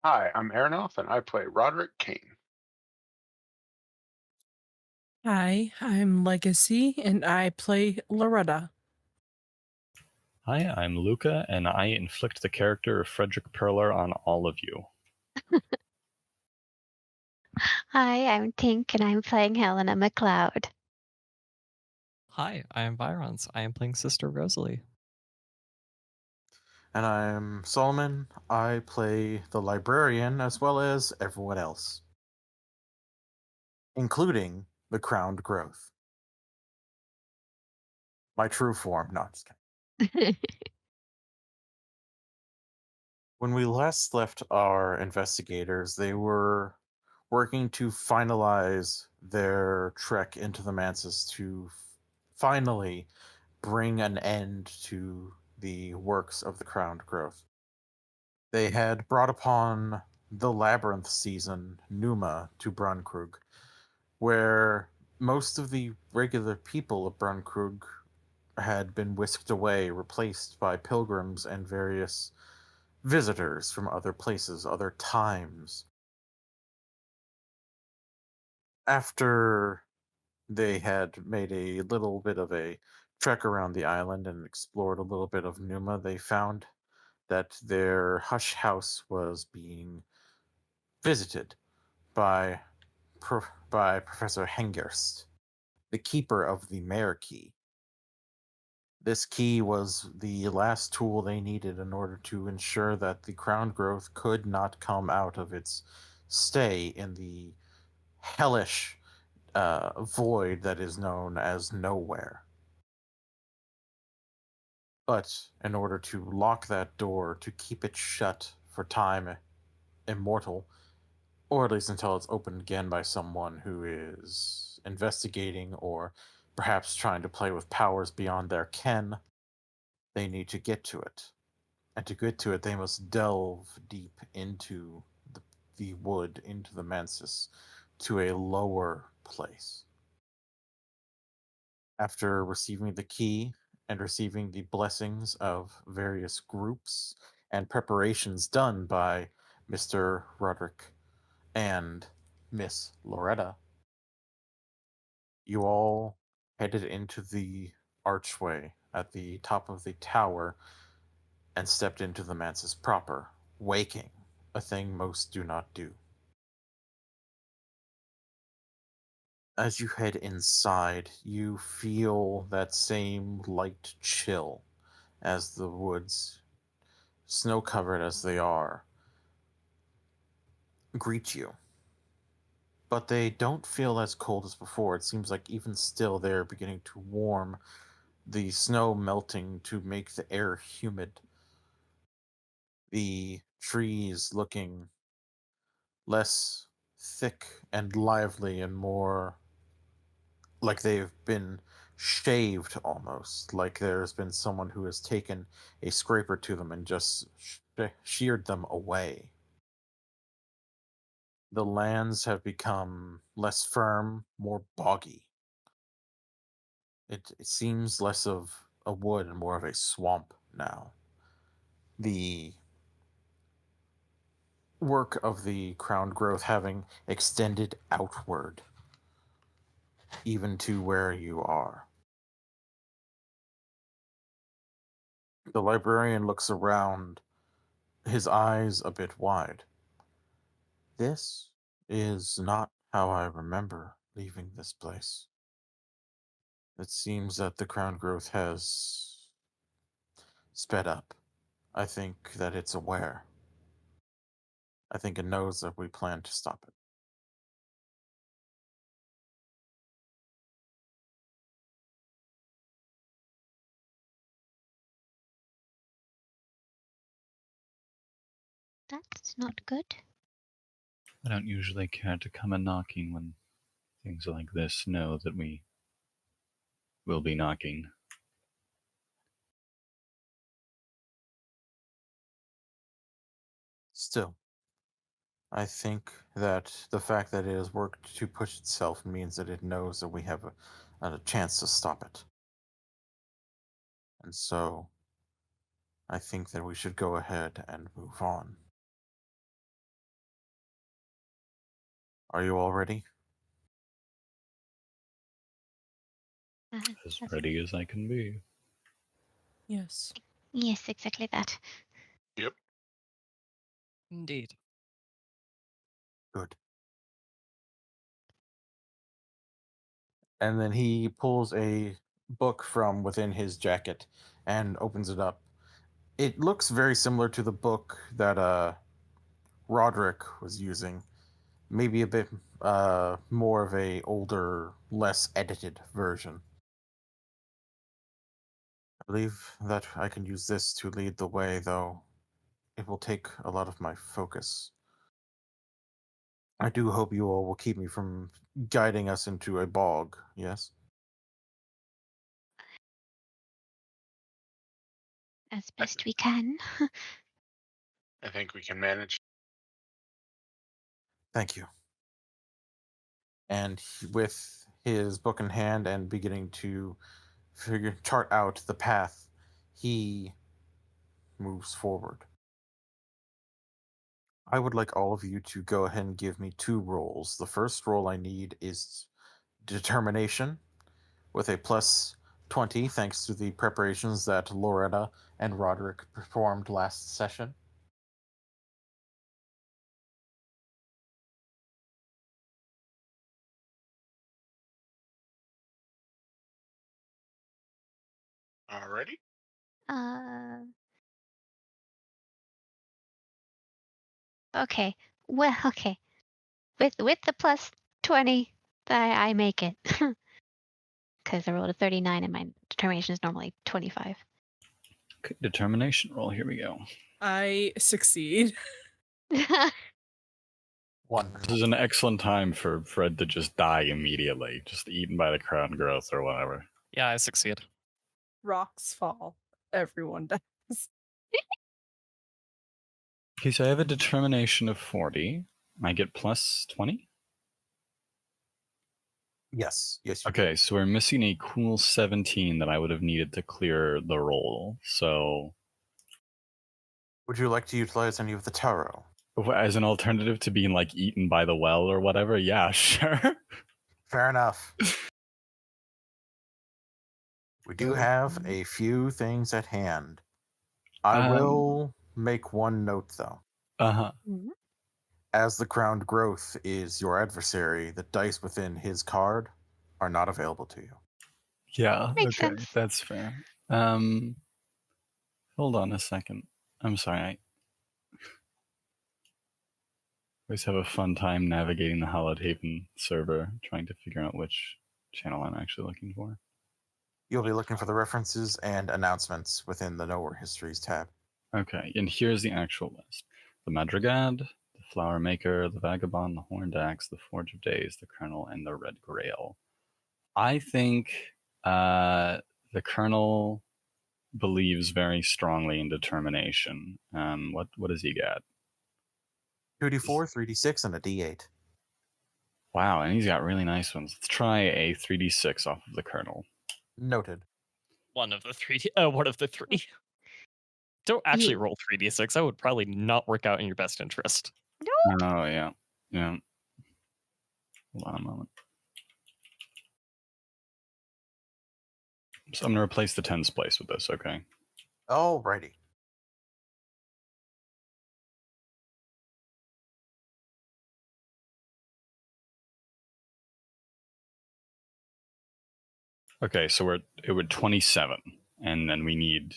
Hi, I'm Arinoth, and I play Roderick Kane. Hi, I'm Legacy and I play Loretta. Hi, I'm Luca, and I inflict the character of Frederick Perler on all of you. Hi, I'm Tink and I'm playing Helena McLeod. Hi, I am Vironz. I am playing Sister Rosalie. And I'm Solomon. I play the librarian as well as everyone else, including the crowned growth. My true form, not just kidding. When we last left our investigators, they were working to finalize their trek into the Mansus to finally bring an end to the works of the crowned growth. They had brought upon the labyrinth season Numa to Brunkrug, where most of the regular people of Brunkrug had been whisked away, replaced by pilgrims and various visitors from other places, other times. After they had made a little bit of a trek around the island and explored a little bit of Numa, they found that their hush house was being visited by by Professor Hengerst, the keeper of the Mare Key. This key was the last tool they needed in order to ensure that the crown growth could not come out of its stay in the hellish void that is known as nowhere. But in order to lock that door, to keep it shut for time immortal, or at least until it's opened again by someone who is investigating or perhaps trying to play with powers beyond their ken, they need to get to it. And to get to it, they must delve deep into the wood, into the Mansus, to a lower place. After receiving the key and receiving the blessings of various groups and preparations done by Mr. Roderick and Miss Loretta, you all headed into the archway at the top of the tower and stepped into the mansis proper, waking, a thing most do not do. As you head inside, you feel that same light chill as the woods, snow covered as they are, greet you. But they don't feel as cold as before. It seems like even still they're beginning to warm, the snow melting to make the air humid, the trees looking less thick and lively and more like they've been shaved almost, like there's been someone who has taken a scraper to them and just sheared them away. The lands have become less firm, more boggy. It seems less of a wood and more of a swamp now. The work of the crown growth having extended outward, even to where you are. The librarian looks around, his eyes a bit wide. This is not how I remember leaving this place. It seems that the crown growth has sped up. I think that it's aware. I think it knows that we plan to stop it. That's not good. I don't usually care to come a knocking when things like this know that we will be knocking. Still, I think that the fact that it has worked to push itself means that it knows that we have a chance to stop it. And so, I think that we should go ahead and move on. Are you all ready? As That's- ready as I can be. Yes. Yes, exactly that. Yep. Indeed. Good. And then he pulls a book from within his jacket and opens it up. It looks very similar to the book that Roderick was using. Maybe a bit more of a older, less edited version. I believe that I can use this to lead the way, though it will take a lot of my focus. I do hope you all will keep me from guiding us into a bog, yes? As best we can. I think we can manage. Thank you. And with his book in hand and beginning to chart out the path, he moves forward. I would like all of you to go ahead and give me 2 rolls. The first roll I need is determination with a plus 20 thanks to the preparations that Loretta and Roderick performed last session. Alrighty. Okay. Well, okay. With the plus 20, I make it. Because I rolled a 39 and my determination is normally 25. Okay, determination roll. Here we go. I succeed. 1. This is an excellent time for Fred to just die immediately, just eaten by the crown growth or whatever. Yeah, I succeed. Rocks fall. Everyone dies. Okay, so I have a determination of 40. I get plus 20? Yes, you Okay, so we're missing a cool 17 that I would have needed to clear the roll. So, Would you like to utilize any of the tarot? as an alternative to being like eaten by the well or whatever, yeah, sure. Fair enough. We do have a few things at hand. I will make one note, though. Uh-huh. As the crowned growth is your adversary, the dice within his card are not available to you. Yeah, Makes okay, sense. that's fair. Hold on a second. I'm sorry, I always have a fun time navigating the Hallowed Haven server, trying to figure out which channel I'm actually looking for. You'll be looking for the references and announcements within the Nowhere Histories tab. Okay, and here's the actual list. The Madrigad, the Flower Maker, the Vagabond, the Horned Axe, the Forge of Days, the Colonel, and the Red Grail. I think the Colonel believes very strongly in determination. What does he get? 2d4, 3d6, and a d8. Wow, and he's got really nice ones. Let's try a 3d6 off of the Colonel. Noted. One of the three. One of the three. Don't actually roll 3d6. That would probably not work out in your best interest. Oh, yeah. Yeah. Hold on a moment. So I'm going to replace the tens place with this, okay? Alrighty. Okay, so it would 27, and then we need,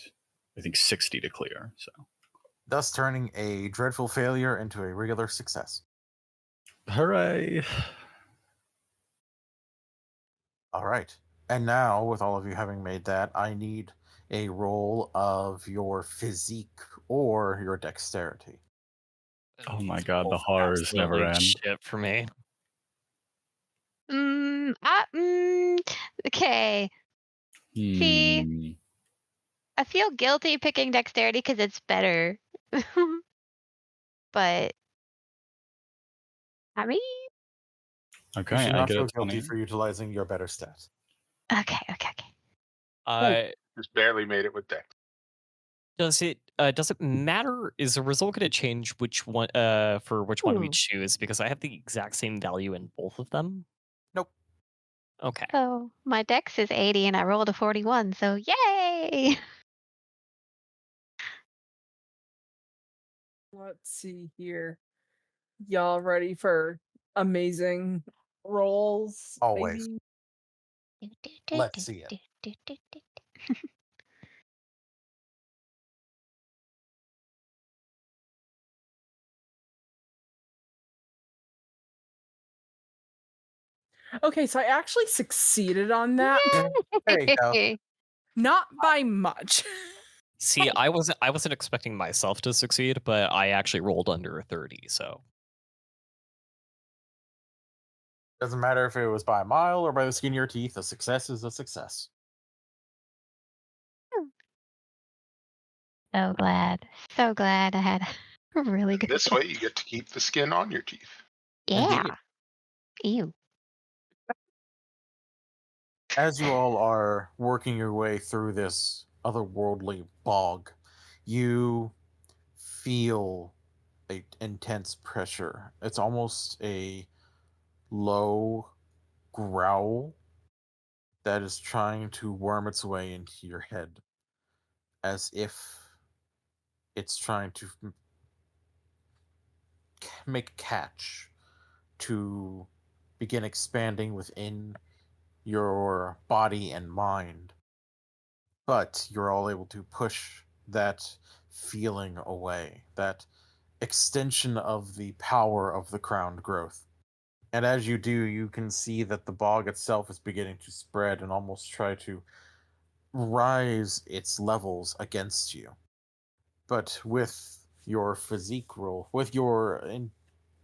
I think, 60 to clear. So, Thus turning a dreadful failure into a regular success. hooray! All right. And now, with all of you having made that, I need a roll of your physique or your dexterity. Oh my god, the Both horrors never absolutely end. shit for me. Okay. See, I feel guilty picking dexterity because it's better. But I mean, Okay, You should I not get feel a 20. guilty for utilizing your better stat. okay. Just barely made it with dex. Does it matter? Is the result going to change which one for which one we Ooh. choose? Because I have the exact same value in both of them. Nope. Okay. So my dex is 80 and I rolled a 41, so yay! Let's see here. Y'all ready for amazing rolls? Always. Maybe? Let's see it. Okay, so I actually succeeded on that. There you go. Yay! Not by much. See, I wasn't expecting myself to succeed, but I actually rolled under a 30, so Doesn't matter if it was by a mile or by the skin of your teeth, a success is a success. So glad I had a really good This day. way, you get to keep the skin on your teeth. Yeah. Ew. As you all are working your way through this otherworldly bog, you feel a intense pressure. It's almost a low growl that is trying to worm its way into your head, as if it's trying to make a catch to begin expanding within your body and mind. But you're all able to push that feeling away, that extension of the power of the crowned growth. And as you do, you can see that the bog itself is beginning to spread and almost try to rise its levels against you. But with your physique rule, with your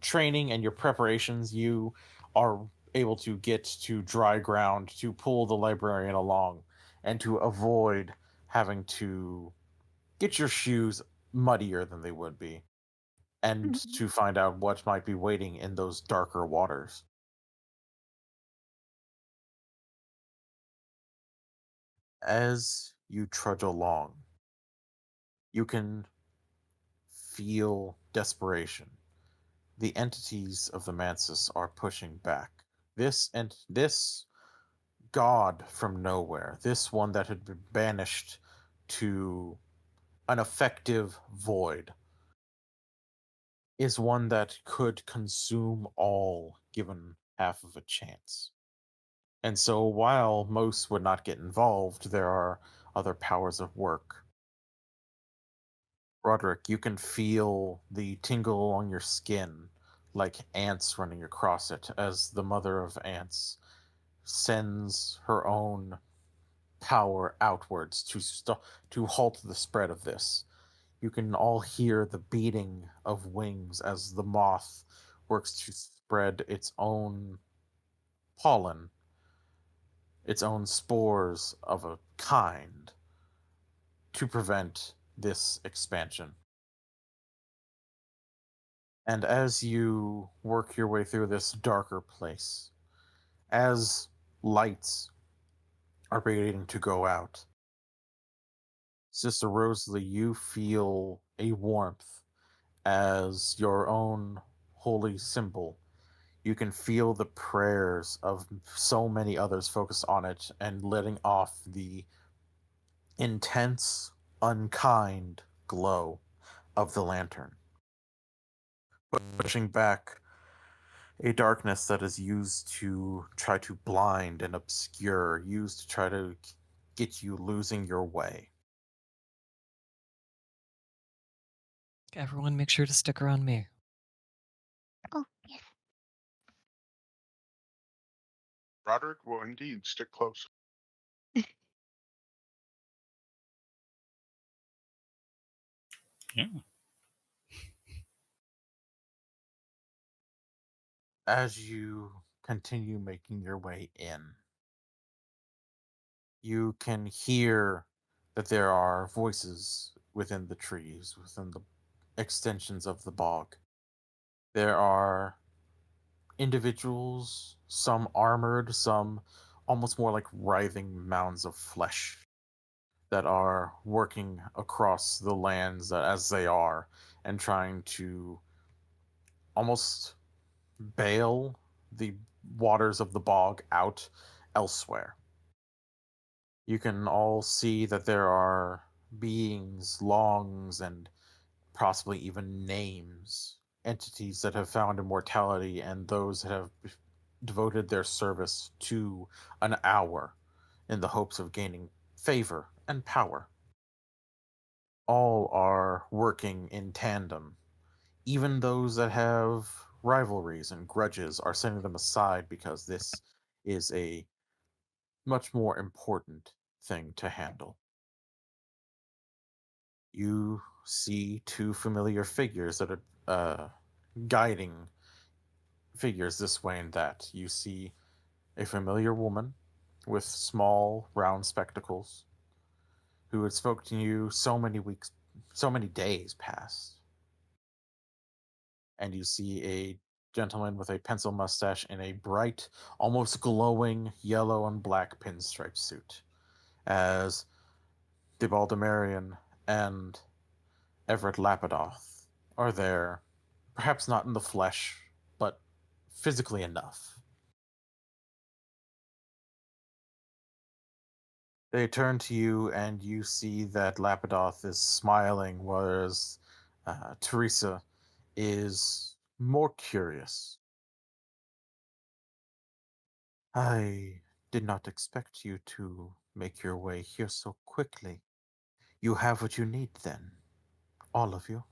training and your preparations, you are able to get to dry ground to pull the librarian along and to avoid having to get your shoes muddier than they would be and to find out what might be waiting in those darker waters. As you trudge along, you can feel desperation. The entities of the Mansus are pushing back. This god from nowhere, this one that had been banished to an effective void, is one that could consume all given half of a chance. And so while most would not get involved, there are other powers at work. Roderick, you can feel the tingle along your skin like ants running across it as the mother of ants sends her own power outwards to halt the spread of this. You can all hear the beating of wings as the moth works to spread its own pollen, its own spores of a kind to prevent this expansion. And as you work your way through this darker place, as lights are beginning to go out, Sister Rosalie, you feel a warmth as your own holy symbol. You can feel the prayers of so many others focused on it and letting off the intense, unkind glow of the lantern, pushing back a darkness that is used to try to blind and obscure, used to try to get you losing your way. everyone make sure to stick around me. Oh, yes. Roderick will indeed stick close. Yeah. As you continue making your way in, you can hear that there are voices within the trees, within the extensions of the bog. There are individuals, some armored, some almost more like writhing mounds of flesh, that are working across the lands as they are and trying to almost bail the waters of the bog out elsewhere. You can all see that there are beings, longs, and possibly even names, entities that have found immortality, and those that have devoted their service to an hour in the hopes of gaining favor and power. All are working in tandem. Even those that have rivalries and grudges are setting them aside because this is a much more important thing to handle. You see two familiar figures that are guiding figures this way and that. You see a familiar woman with small, round spectacles who had spoken to you so many days past. And you see a gentleman with a pencil mustache in a bright, almost glowing yellow and black pinstripe suit, as the Baldemarian and Everett Lapidoth are there, perhaps not in the flesh, but physically enough. They turn to you, and you see that Lapidoth is smiling, whereas Teresa is more curious. I did not expect you to make your way here so quickly. You have what you need, then, all of you.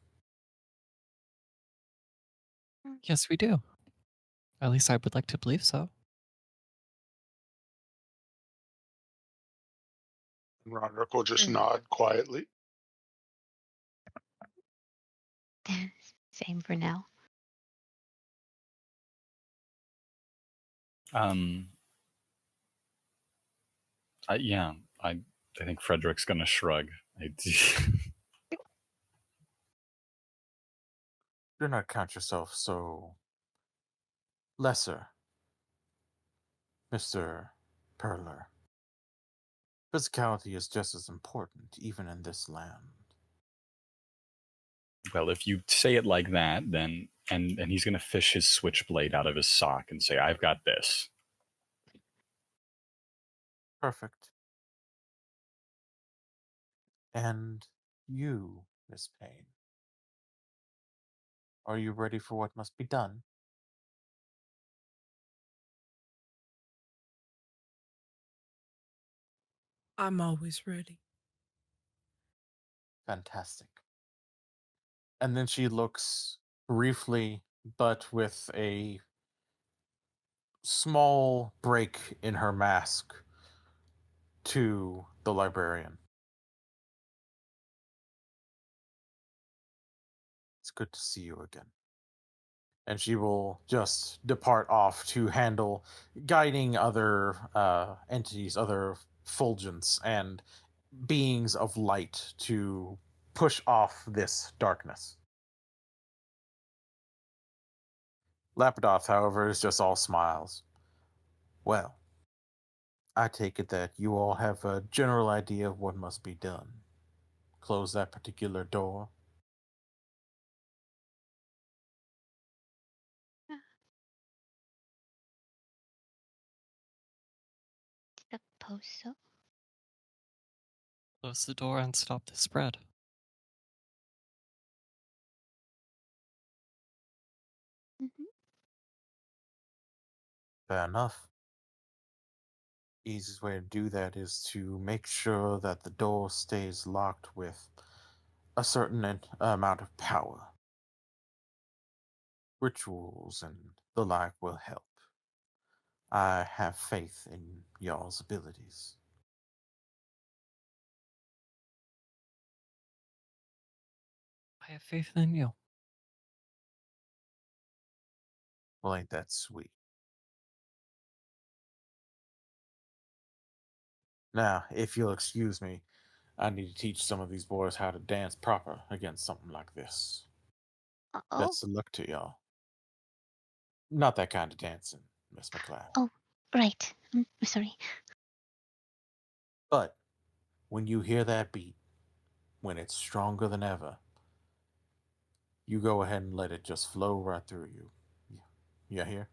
Yes, we do. At least I would like to believe so. And Roderick will just nod quietly. Same for now. Yeah, I think Frederick's gonna shrug. Do not count yourself so lesser, Mr. Perler. Physicality is just as important, even in this land. Well, if you say it like that, then and he's gonna fish his switchblade out of his sock and say, "I've got this." Perfect. And you, Miss Payne, are you ready for what must be done? I'm always ready. Fantastic. And then she looks briefly, but with a small break in her mask, to the librarian. It's good to see you again. And she will just depart off to handle guiding other entities, other fulgents, and beings of light to push off this darkness. Lapidoth, however, is just all smiles. Well, I take it that you all have a general idea of what must be done. Close that particular door. Suppose so. Close the door and stop the spread. Mm-hmm. Fair enough. Easiest way to do that is to make sure that the door stays locked with a certain amount of power. Rituals and the like will help. I have faith in y'all's abilities. I have faith in you. Well, ain't that sweet? Now, if you'll excuse me, I need to teach some of these boys how to dance proper against something like this. Uh-oh. Best of luck to y'all. Not that kind of dancing, Miss McLeod. Oh, right. I'm sorry. But When you hear that beat, when it's stronger than ever, you go ahead and let it just flow right through you. You hear?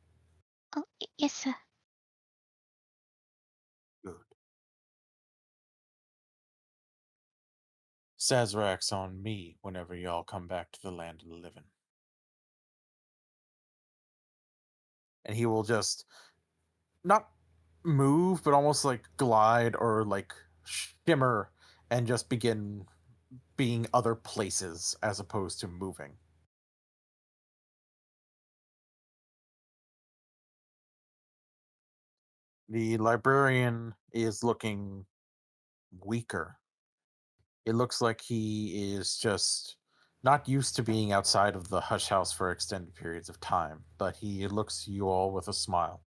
Oh, yes, sir. Good. Sazerac's on me whenever y'all come back to the land of the living. And he will just not move, but almost like glide or like shimmer and just begin being other places as opposed to moving. The librarian is looking weaker. It looks like he is just not used to being outside of the hush house for extended periods of time, but he looks to you all with a smile.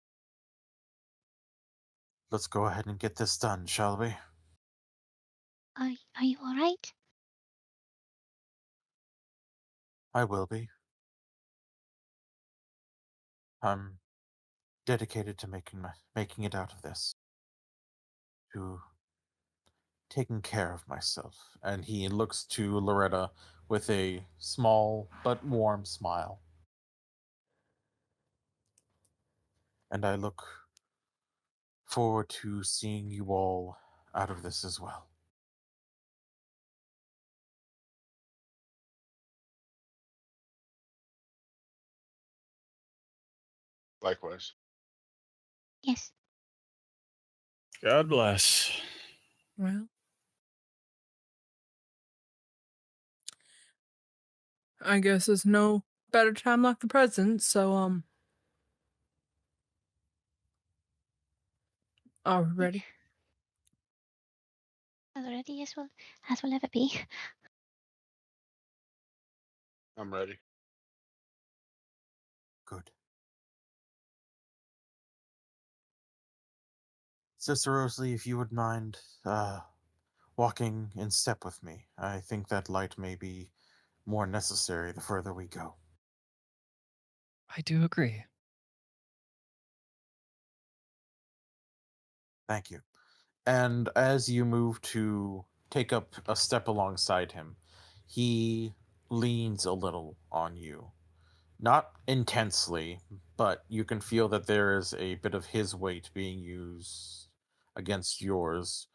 Let's go ahead and get this done, shall we? Are you all right? I will be. I'm dedicated to making it out of this. To taking care of myself. And he looks to Loretta with a small but warm smile. And I look forward to seeing you all out of this as well. Likewise. Yes. God bless. Well, I guess there's no better time like the present, so, are we ready? As ready as will ever be. I'm ready. Good. Sister Rosalie, if you would mind walking in step with me. I think that light may be more necessary the further we go. I do agree. Thank you. And as you move to take up a step alongside him, he leans a little on you. Not intensely, but you can feel that there is a bit of his weight being used against yours.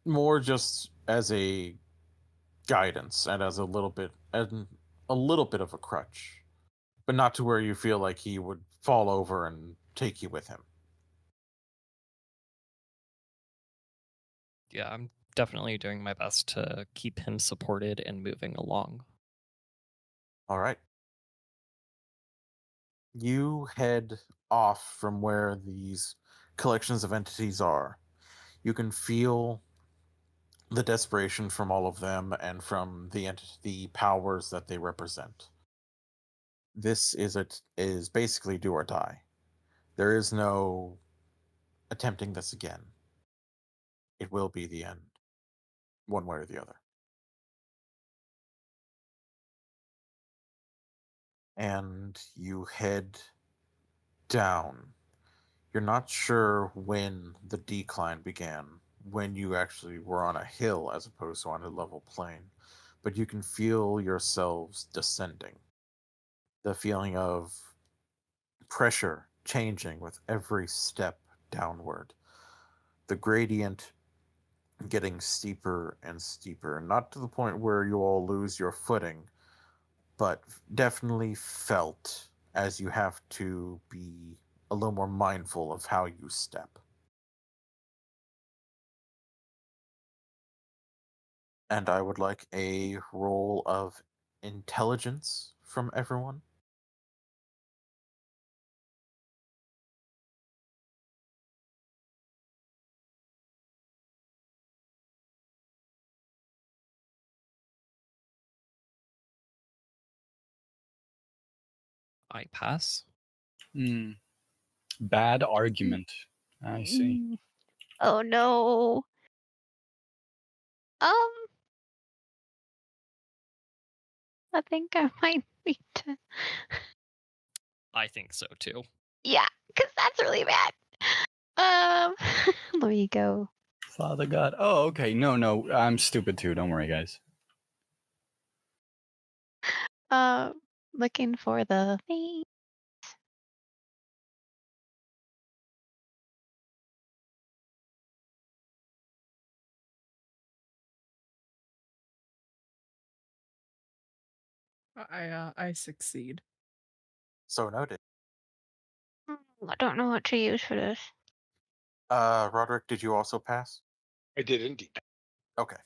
More just as a guidance and as a little bit of a crutch. But not to where you feel like he would fall over and take you with him. Yeah, I'm definitely doing my best to keep him supported and moving along. All right. You head off from where these collections of entities are. You can feel the desperation from all of them and from the powers that they represent. This is basically do or die. There is no attempting this again. It will be the end, one way or the other. And you head down. You're not sure when the decline began, when you actually were on a hill as opposed to on a level plane, but you can feel yourselves descending. The feeling of pressure changing with every step downward. The gradient getting steeper and steeper, not to the point where you all lose your footing, but definitely felt as you have to be a little more mindful of how you step. And I would like a roll of intelligence from everyone. I pass. Bad argument. I see. Oh no. I think I might need to. I think so too. Yeah, because that's really bad. Let me go Father God. Oh, okay. No, I'm stupid too. Don't worry, guys. Looking for the thing. I succeed. So noted. I don't know what to use for this. Roderick, did you also pass? I did indeed. Okay.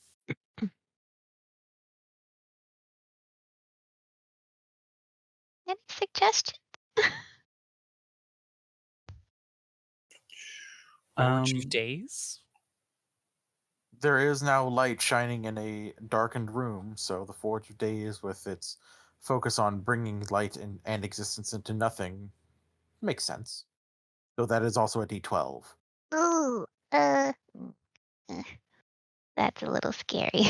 Any suggestions? Forge of Days? There is now light shining in a darkened room, so the Forge of Days, with its focus on bringing light and existence into nothing, makes sense. Though that is also a D12. Ooh, that's a little scary.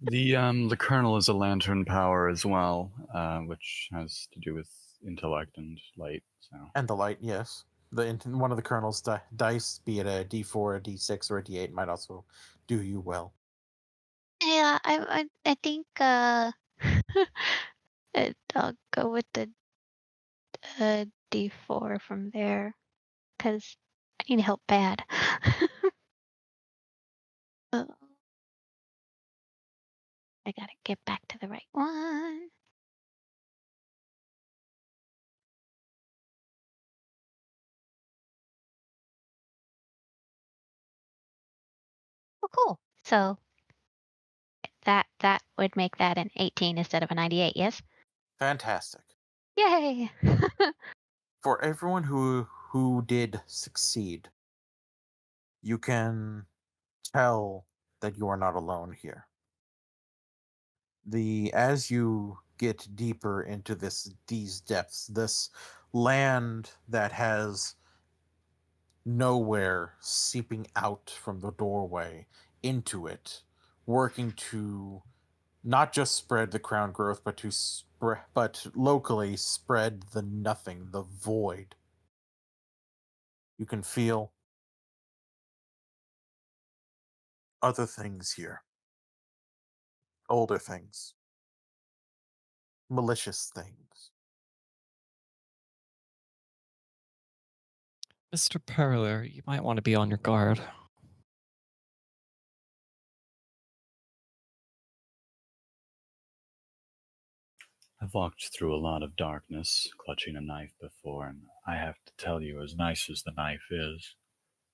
The kernel is a lantern power as well, which has to do with intellect and light. So And the light, yes. One of the kernel's dice, be it a D4, a D6, or a D8, might also do you well. Yeah, I think I'll go with the D4 from there, because I need help bad. Oh, I gotta get back to the right one. Oh, cool. So that would make that an 18 instead of a 98, yes? Fantastic. Yay! For everyone who did succeed, you can tell that you are not alone here. As you get deeper into these depths, this land that has nowhere seeping out from the doorway into it, working to not just spread the crown growth, but locally spread the nothing, the void. You can feel other things here, older things, malicious things. Mr. Perler, you might want to be on your guard. I've walked through a lot of darkness, clutching a knife before, and I have to tell you, as nice as the knife is,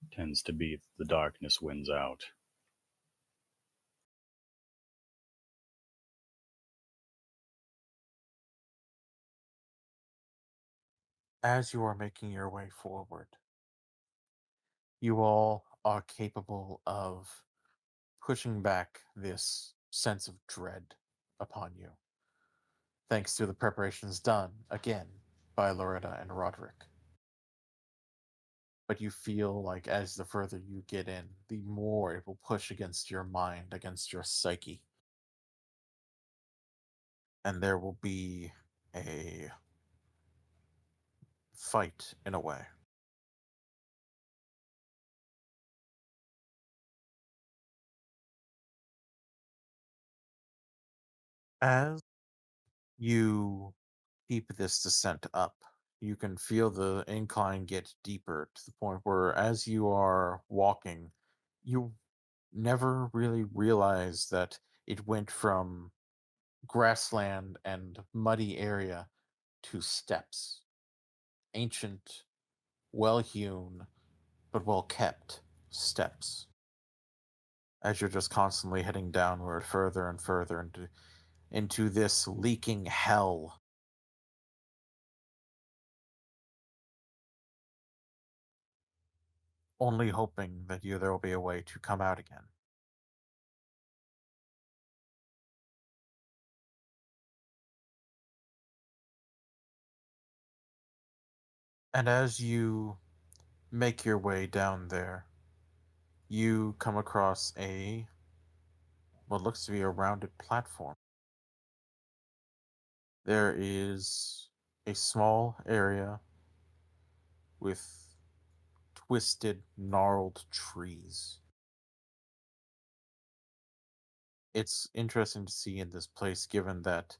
it tends to be that the darkness wins out. As you are making your way forward, you all are capable of pushing back this sense of dread upon you, thanks to the preparations done, again, by Loretta and Roderick. But you feel like as the further you get in, the more it will push against your mind, against your psyche. And there will be a fight in a way. As you keep this descent up, you can feel the incline get deeper to the point where, as you are walking, you never really realize that it went from grassland and muddy area to steps. Ancient, well hewn, but well kept steps. As you're just constantly heading downward further and further into this leaking hell. Only hoping that there will be a way to come out again. And as you make your way down there, you come across what looks to be a rounded platform. There is a small area with twisted, gnarled trees. It's interesting to see in this place, given that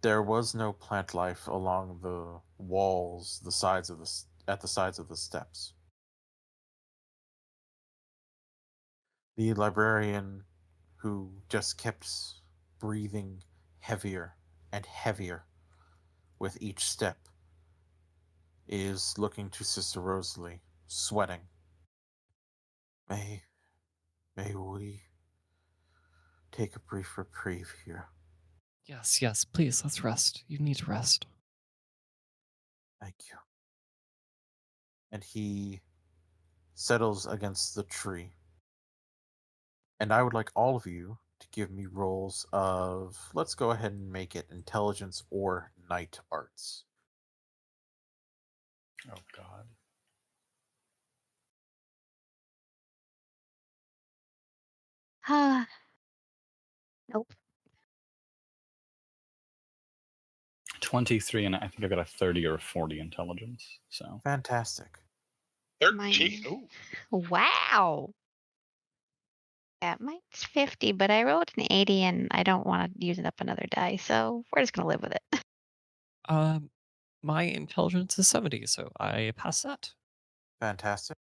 there was no plant life along the walls, at the sides of the steps. The librarian, who just kept breathing heavier and heavier with each step, is looking to Sister Rosalie, sweating. May we take a brief reprieve here? Yes, yes, please, let's rest. You need to rest. Thank you. And he settles against the tree. And I would like all of you to give me rolls of, let's go ahead and make it intelligence or night arts. Oh God. Nope. 23, and I think I got a 30 or a 40 intelligence. So Fantastic. 13. Mine- Ooh. Wow. Yeah, mine's 50, but I rolled an 80 and I don't want to use it up another die, so we're just going to live with it. My intelligence is 70, so I pass that. Fantastic.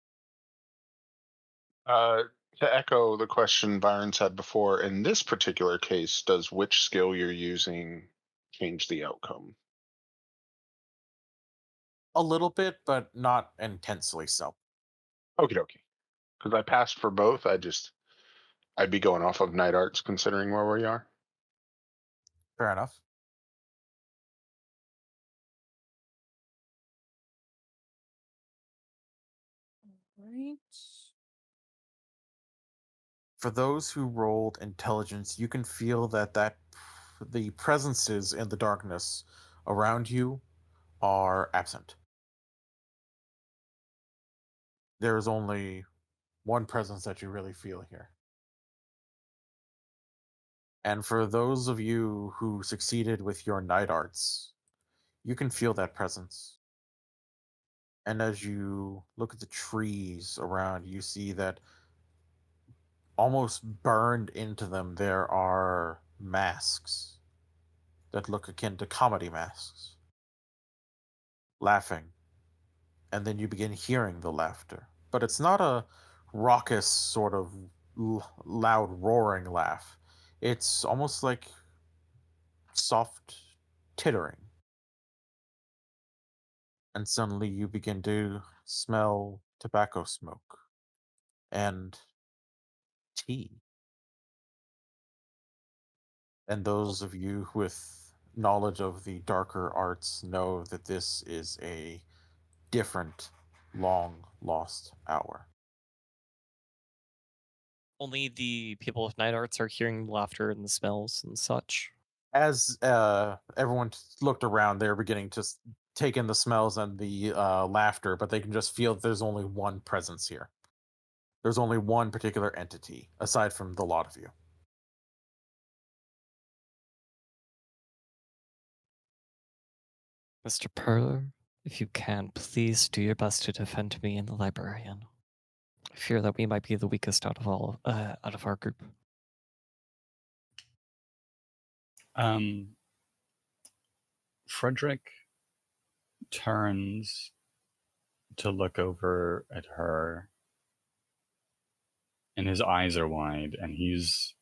To echo the question Vironz had before, in this particular case, does which skill you're using change the outcome? A little bit, but not intensely so. Okie dokie. Because I passed for both. I'd be going off of night arts considering where we are. Fair enough. Right. For those who rolled intelligence, you can feel that the presences in the darkness around you are absent. There is only one presence that you really feel here. And for those of you who succeeded with your night arts, you can feel that presence. And as you look at the trees around, you see that almost burned into them there are masks that look akin to comedy masks, laughing. And then you begin hearing the laughter. But it's not a raucous sort of loud roaring laugh. It's almost like soft tittering. And suddenly you begin to smell tobacco smoke and tea. And those of you with knowledge of the darker arts know that this is a different, long lost hour. Only the people with night arts are hearing laughter and the smells and such. As everyone looked around, they were beginning to take in the smells and the laughter, but they can just feel that there's only one presence here. There's only one particular entity, aside from the lot of you. Mr. Perler, if you can, please do your best to defend me and the librarian. I fear that we might be the weakest out of our group. Frederick turns to look over at her, and his eyes are wide, and he's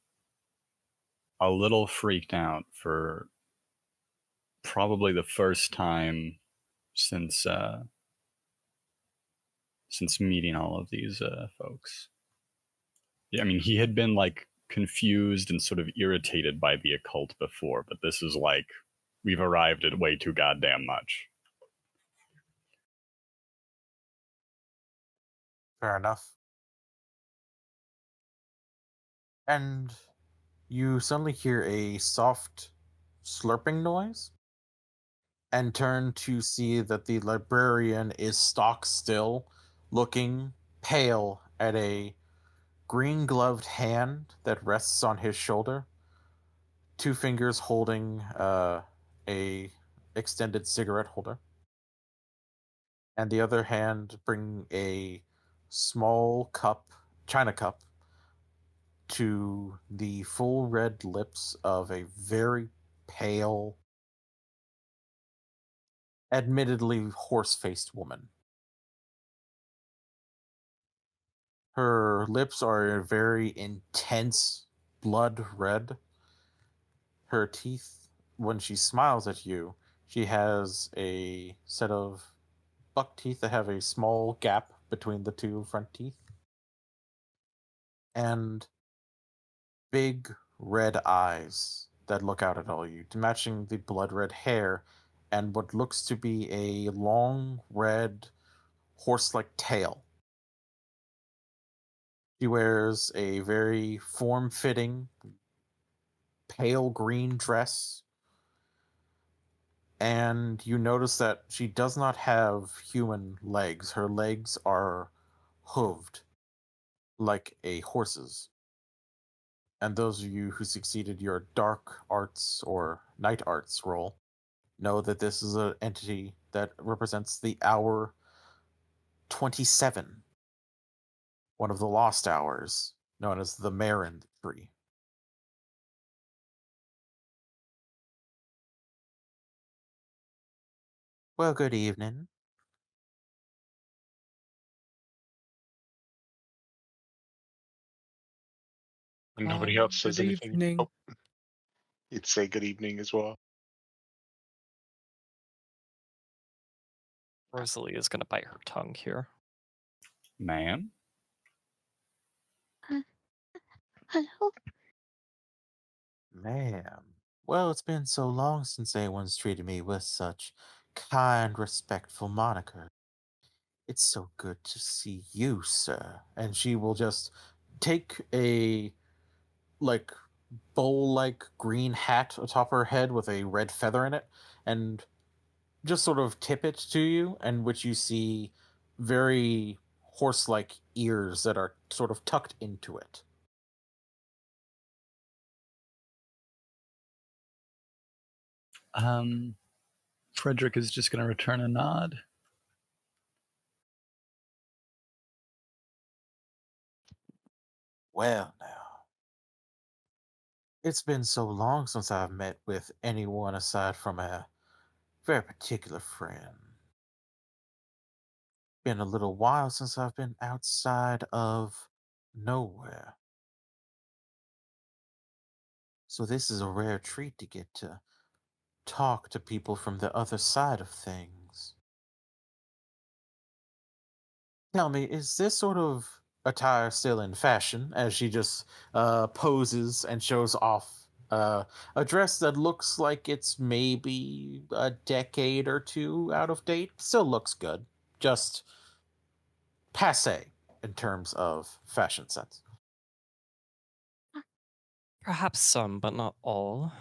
a little freaked out for probably the first time since meeting all of these folks. Yeah, I mean, he had been like confused and sort of irritated by the occult before, but this is like we've arrived at way too goddamn much. Fair enough. And you suddenly hear a soft slurping noise and turn to see that the librarian is stock still, looking pale at a green gloved hand that rests on his shoulder, two fingers holding a extended cigarette holder, and the other hand bringing a small cup, china cup, to the full red lips of a very pale, admittedly horse-faced woman. Her lips are a very intense blood red. Her teeth, when she smiles at you, she has a set of buck teeth that have a small gap between the two front teeth. And big red eyes that look out at all you, matching the blood red hair and what looks to be a long red horse-like tail. She wears a very form-fitting pale green dress, and you notice that she does not have human legs. Her legs are hooved like a horse's. And those of you who succeeded your dark arts or night arts roll know that this is an entity that represents the hour 27, one of the lost hours, known as the Marin tree. Well, good evening. And nobody else says Good anything. evening. Oh, you'd say good evening as well. Rosalie is going to bite her tongue here. Man? Hello? Ma'am. Well, it's been so long since anyone's treated me with such kind, respectful moniker. It's so good to see you, sir. And she will just take a, like, bowl-like green hat atop her head with a red feather in it and just sort of tip it to you, and which you see very horse-like ears that are sort of tucked into it. Frederick is just going to return a nod. Well, now. It's been so long since I've met with anyone aside from a very particular friend. Been a little while since I've been outside of nowhere. So this is a rare treat to get to talk to people from the other side of things. Tell me, is this sort of attire still in fashion as she just poses and shows off a dress that looks like it's maybe a decade or two out of date? Still looks good, just passe in terms of fashion sense. Perhaps some, but not all.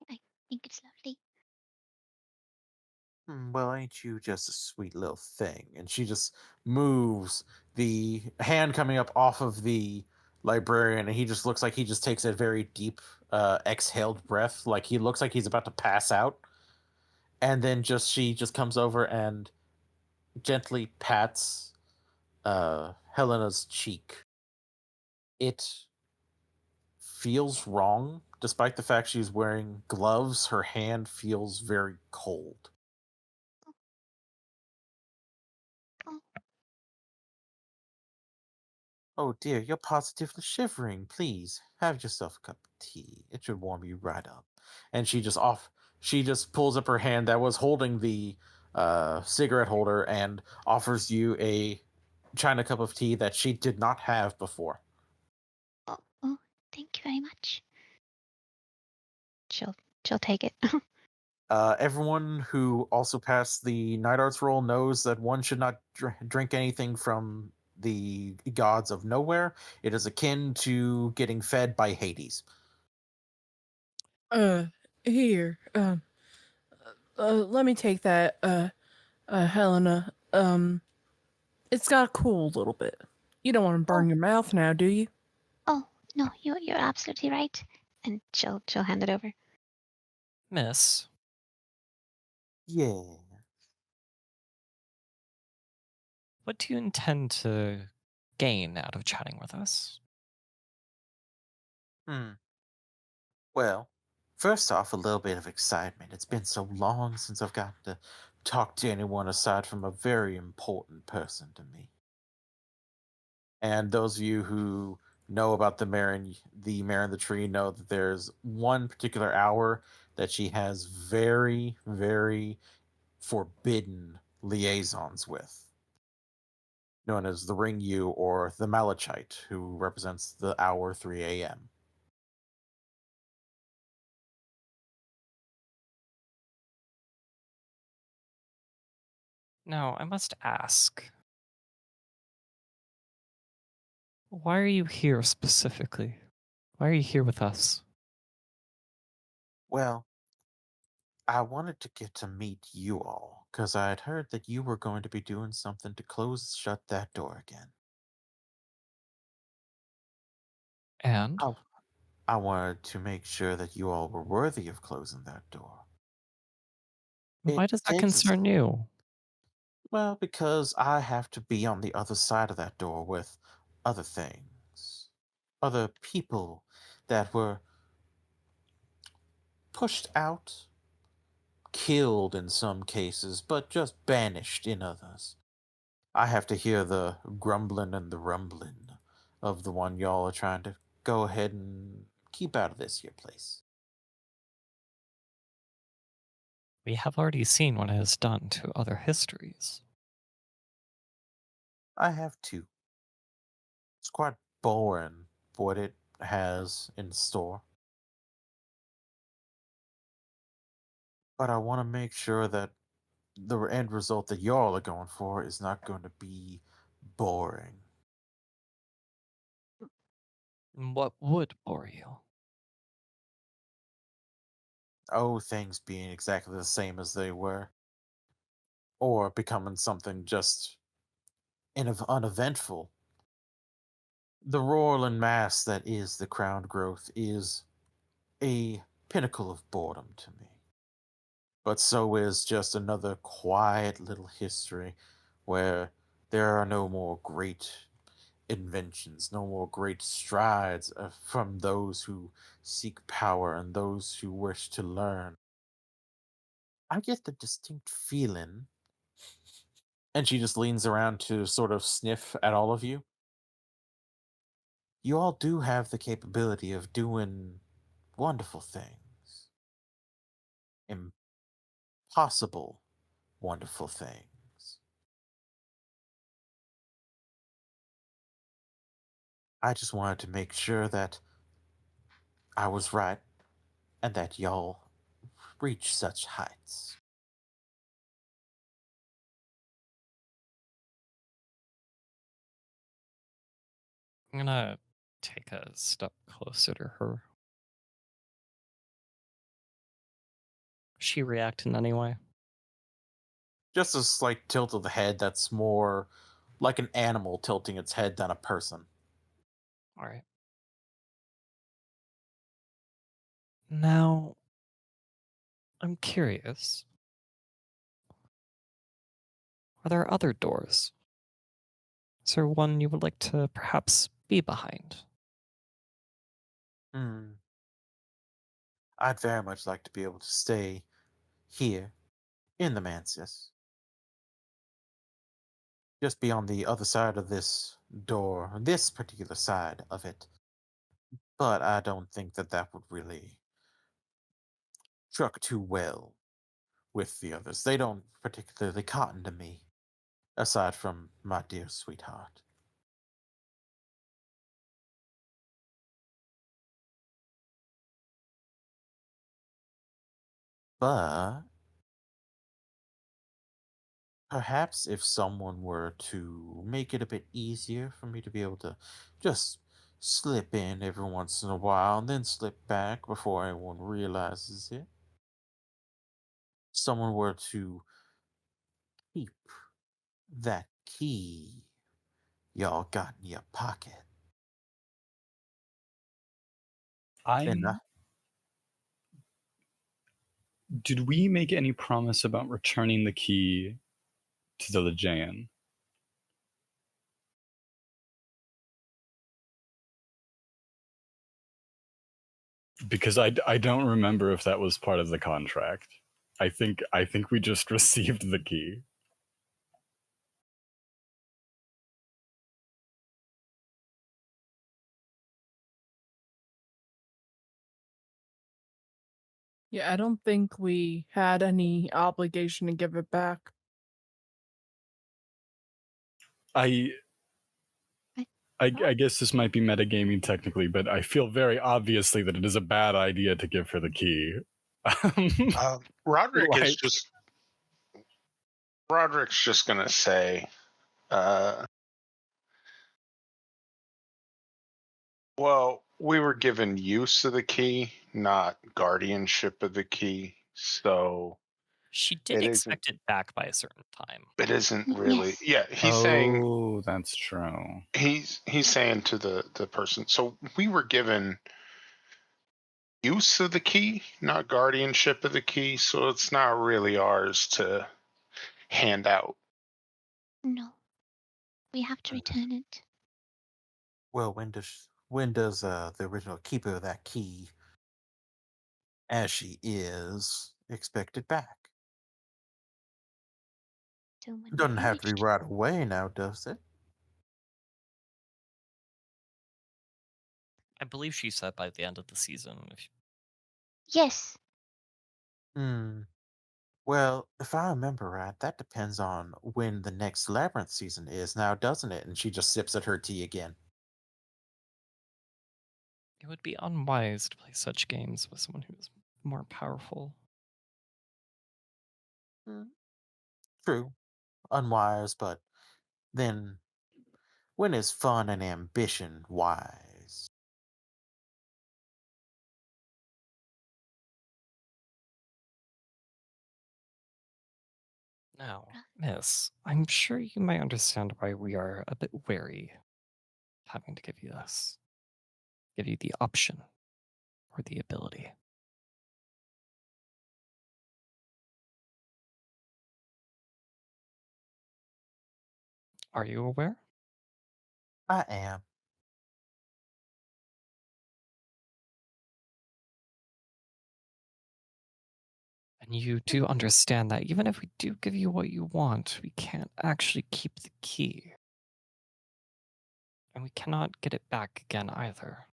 I think it's lovely. Well, ain't you just a sweet little thing? And she just moves the hand coming up off of the librarian, and he just looks like he just takes a very deep exhaled breath, like he looks like he's about to pass out. And then she just comes over and gently pats Helena's cheek. It feels wrong, despite the fact she's wearing gloves. Her hand feels very cold. Oh, Oh dear, you're positively shivering. Please, have yourself a cup of tea. It should warm you right up. And she just pulls up her hand that was holding the cigarette holder and offers you a china cup of tea that she did not have before. oh, thank you very much. She'll take it. Everyone who also passed the night arts roll knows that one should not drink anything from the gods of nowhere. It is akin to getting fed by Hades. Here. Let me take that. Helena. It's got to cool a little bit. You don't want to burn your mouth now, do you? Oh no, you're absolutely right. And she'll hand it over. Miss, Yeah. What do you intend to gain out of chatting with us? Well, first off, a little bit of excitement. It's been so long since I've gotten to talk to anyone aside from a very important person to me. And those of you who know about the Mare in the Tree know that there's one particular hour that she has very, very forbidden liaisons with, known as the Ring U or the Malachite, who represents the hour 3 a.m. Now, I must ask, why are you here specifically? Why are you here with us? Well, I wanted to get to meet you all, because I had heard that you were going to be doing something to shut that door again. And I, I wanted to make sure that you all were worthy of closing that door. It why does that takes us, concern you? well, because I have to be on the other side of that door with other things, other people that were pushed out, killed in some cases, but just banished in others. I have to hear the grumbling and the rumbling of the one y'all are trying to go ahead and keep out of this here place. We have already seen what it has done to other histories. I have two. It's quite boring what it has in store. But I want to make sure that the end result that y'all are going for is not going to be boring. What would bore you? Oh, things being exactly the same as they were. Or becoming something just uneventful. The roaring mass that is the crowned growth is a pinnacle of boredom to me. But so is just another quiet little history where there are no more great inventions, no more great strides from those who seek power and those who wish to learn. I get the distinct feeling, and she just leans around to sort of sniff at all of you. You all do have the capability of doing wonderful things, impossible, wonderful things. I just wanted to make sure that I was right and that y'all reach such heights. I'm gonna take a step closer to her. She react in any way? Just a slight tilt of the head that's more like an animal tilting its head than a person. All right. Now, I'm curious. Are there other doors? Is there one you would like to perhaps be behind? Hmm. I'd very much like to be able to stay here in the Mansus. Just be on the other side of this door, this particular side of it. But I don't think that that would really truck too well with the others. They don't particularly cotton to me, aside from my dear sweetheart. But perhaps if someone were to make it a bit easier for me to be able to just slip in every once in a while and then slip back before anyone realizes it, someone were to keep that key y'all got in your pocket, then I did we make any promise about returning the key to the Legion? Because I don't remember if that was part of the contract. I think we just received the key. Yeah, I don't think we had any obligation to give it back. I guess this might be metagaming technically, but I feel very obviously that it is a bad idea to give her the key. Roderick is Like- just. Roderick's just gonna say, well, we were given use of the key, not guardianship of the key, so She did It isn't- expect it back by a certain time. it isn't really. Yes. Yeah, he's saying Oh, that's true. he's saying to the person. So we were given use of the key, not guardianship of the key, so it's not really ours to hand out. No. We have to return it. Well, when does the original keeper of that key, as she is, expect it back? So when It doesn't we have to be reach- right away now, does it? I believe she said by the end of the season. Yes. Well, if I remember right, that depends on when the next Labyrinth season is now, doesn't it? And she just sips at her tea again. It would be unwise to play such games with someone who is more powerful. True. Unwise, but then when is fun and ambition wise? Now, miss, I'm sure you might understand why we are a bit wary of having to give you this. Give you the option or the ability. Are you aware? I am. And you do understand that even if we do give you what you want, we can't actually keep the key. And we cannot get it back again either.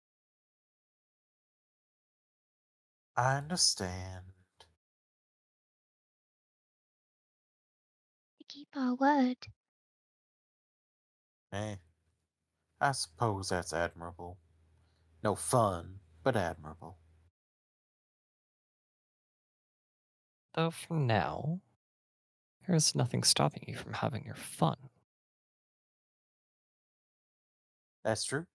I understand. We keep our word. Eh, I suppose that's admirable. No fun, but admirable. Though for now, there's nothing stopping you from having your fun. That's true.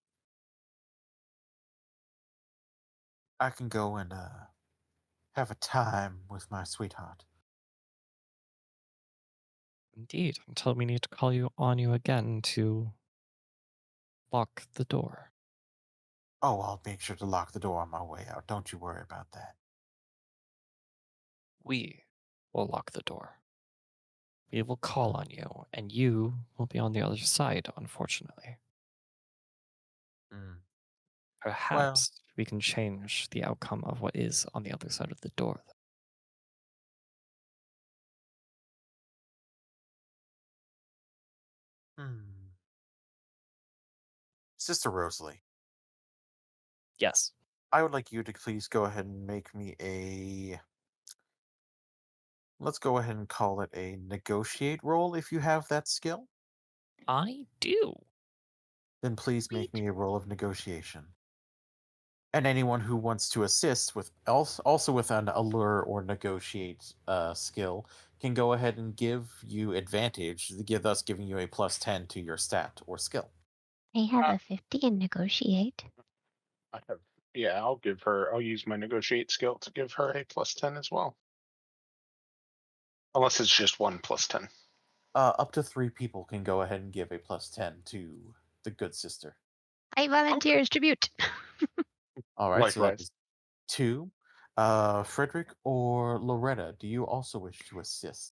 I can go and have a time with my sweetheart. Indeed, until we need to call you on you again to lock the door. Oh, I'll make sure to lock the door on my way out. Don't you worry about that. We will lock the door. We will call on you, and you will be on the other side, unfortunately. Mm. Perhaps we can change the outcome of what is on the other side of the door. Hmm. Sister Rosalie, Yes. I would like you to please go ahead and make me a. Let's go ahead and call it a negotiate roll if you have that skill. I do. Then please make me a roll of negotiation. And anyone who wants to assist with also with an allure or negotiate skill can go ahead and give you advantage, thus giving you a +10 to your stat or skill. I have a 50 in negotiate. I have, yeah, I'll use my negotiate skill to give her a +10 as well. Unless it's just 1 +10. Up to 3 people can go ahead and give a +10 to the good sister. I volunteer as tribute. All right, so that Likewise. is 2. Frederick or Loretta, do you also wish to assist?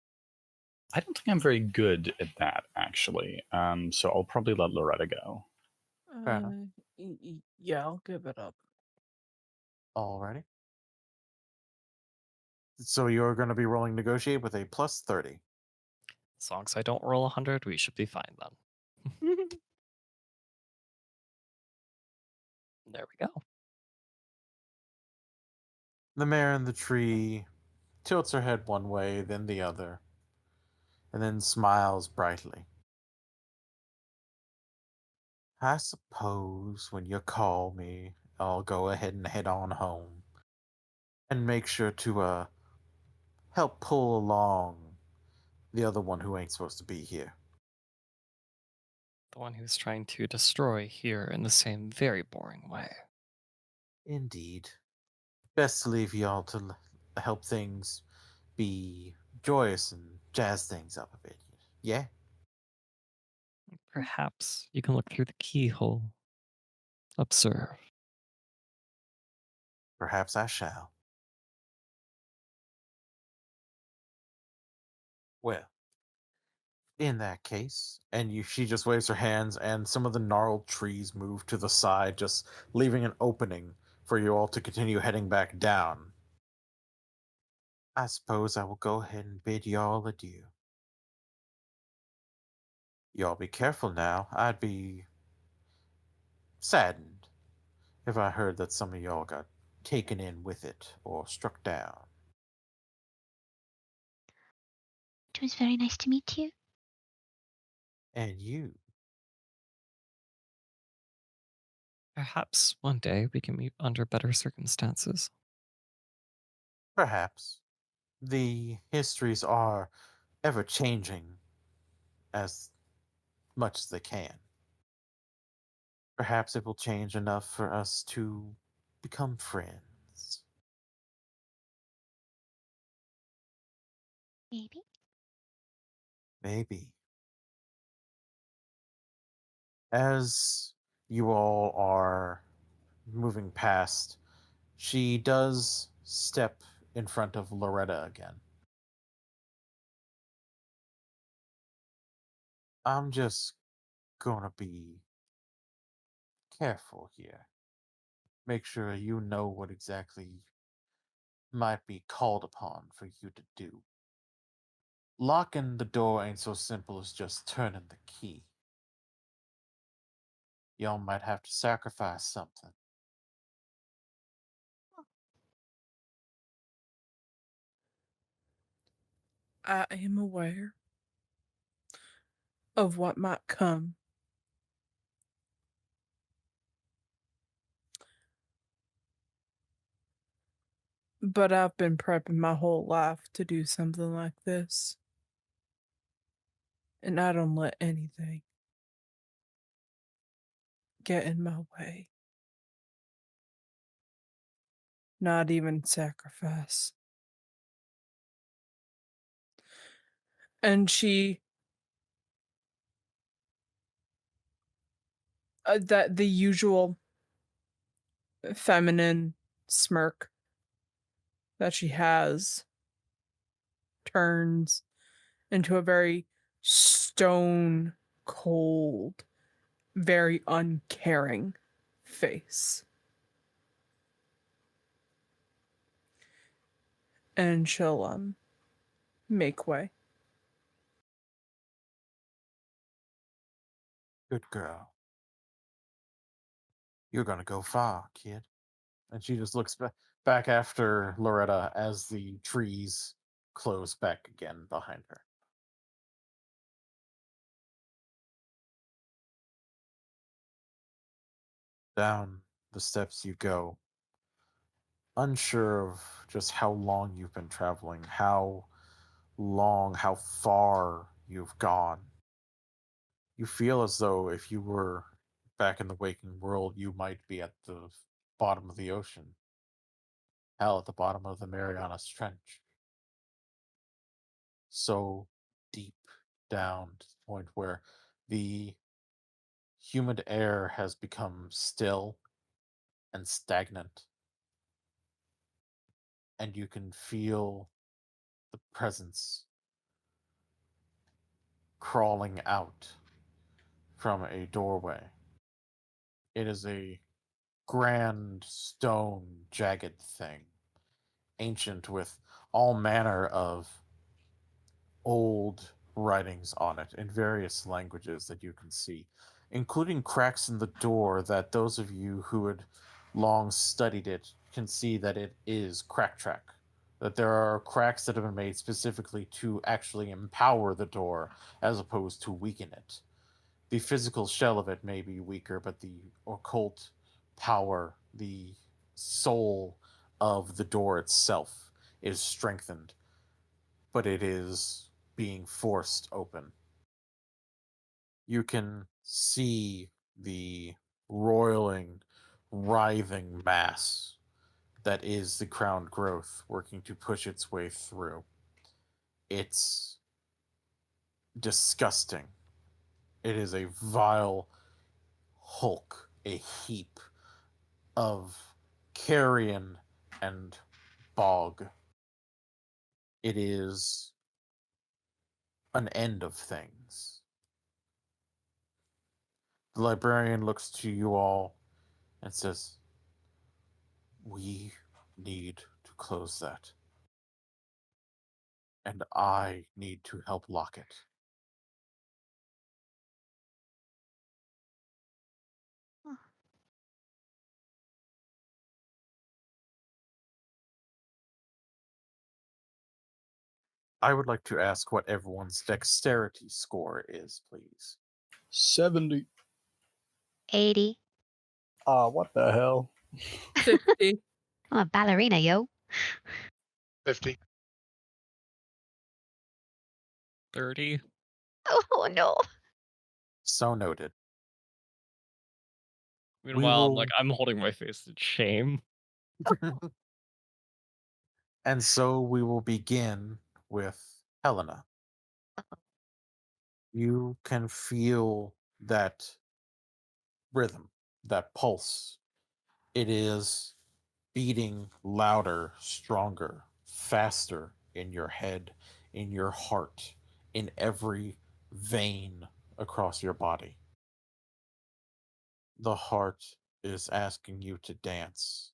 I don't think I'm very good at that, actually. So I'll probably let Loretta go. Fair enough. Yeah, I'll give it up. Alrighty. So you're going to be rolling negotiate with a plus 30. As long as I don't roll 100, we should be fine then. There we go. The mare in the tree tilts her head one way, then the other, and then smiles brightly. I suppose when you call me, I'll go ahead and head on home. And make sure to help pull along the other one who ain't supposed to be here. The one who's trying to destroy here in the same very boring way. Indeed. Best to leave y'all to help things be joyous and jazz things up a bit. Yeah? Perhaps you can look through the keyhole. Observe. Perhaps I shall. Well, in that case, and she just waves her hands, and some of the gnarled trees move to the side, just leaving an opening for you all to continue heading back down. I suppose I will go ahead and bid y'all adieu. Y'all be careful now. I'd be saddened if I heard that some of y'all got taken in with it or struck down. It was very nice to meet you. And you. Perhaps one day we can meet under better circumstances. Perhaps. The histories are ever changing as much as they can. Perhaps it will change enough for us to become friends. Maybe. Maybe. As you all are moving past, she does step in front of Loretta again. I'm just gonna be careful here. Make sure you know what exactly might be called upon for you to do. Locking the door ain't so simple as just turning the key. Y'all might have to sacrifice something. I am aware of what might come. But I've been prepping my whole life to do something like this. And I don't let anything get in my way. Not even sacrifice. And that the usual feminine smirk that she has turns into a very stone cold, very uncaring face. And she'll make way. Good girl. You're gonna go far, kid. And she just looks back after Loretta as the trees close back again behind her. Down the steps you go, unsure of just how long you've been traveling, how long, how far you've gone. You feel as though if you were back in the waking world, you might be at the bottom of the ocean. Hell, at the bottom of the Marianas Trench. So deep down to the point where the humid air has become still and stagnant, and you can feel the presence crawling out from a doorway. It is a grand stone jagged thing, ancient with all manner of old writings on it in various languages that you can see, including cracks in the door that those of you who had long studied it can see that it is crack track. That there are cracks that have been made specifically to actually empower the door as opposed to weaken it. The physical shell of it may be weaker, but the occult power, the soul of the door itself is strengthened, but it is being forced open. You can see the roiling, writhing mass that is the crowned growth working to push its way through. It's disgusting. It is a vile hulk, a heap of carrion and bog. It is an end of things. The librarian looks to you all and says, "We need to close that. And I need to help lock it." Huh. I would like to ask what everyone's dexterity score is, please. 70. 80. What the hell? 50. I'm a ballerina, yo. 50. 30. Oh no. So noted. Meanwhile, will- I'm holding my face in shame. And so we will begin with Helena. You can feel that rhythm, that pulse. It is beating louder, stronger, faster in your head, in your heart, in every vein across your body. The heart is asking you to dance,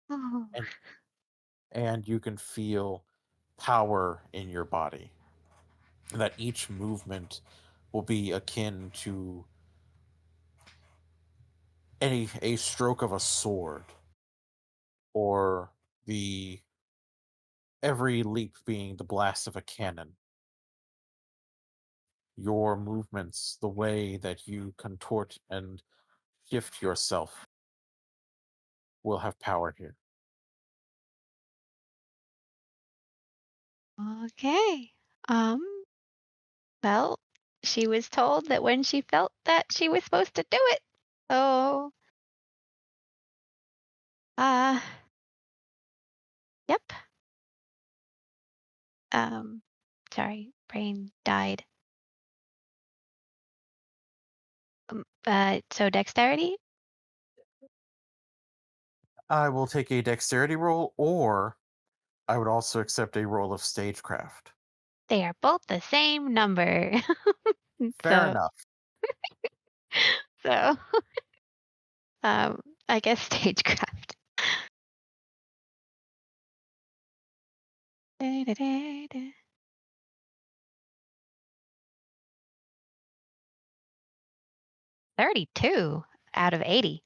Oh. and you can feel power in your body. That each movement will be akin to a stroke of a sword, or the every leap being the blast of a cannon. Your movements, the way that you contort and shift yourself, will have power here. Okay. Um, well, she was told that when she felt that she was supposed to do it. So, yep. Sorry, brain died. So dexterity? I will take a dexterity roll, or I would also accept a roll of stagecraft. They are both the same number. Fair So, enough. so, I guess stagecraft. Da-da-da-da. 32 out of 80.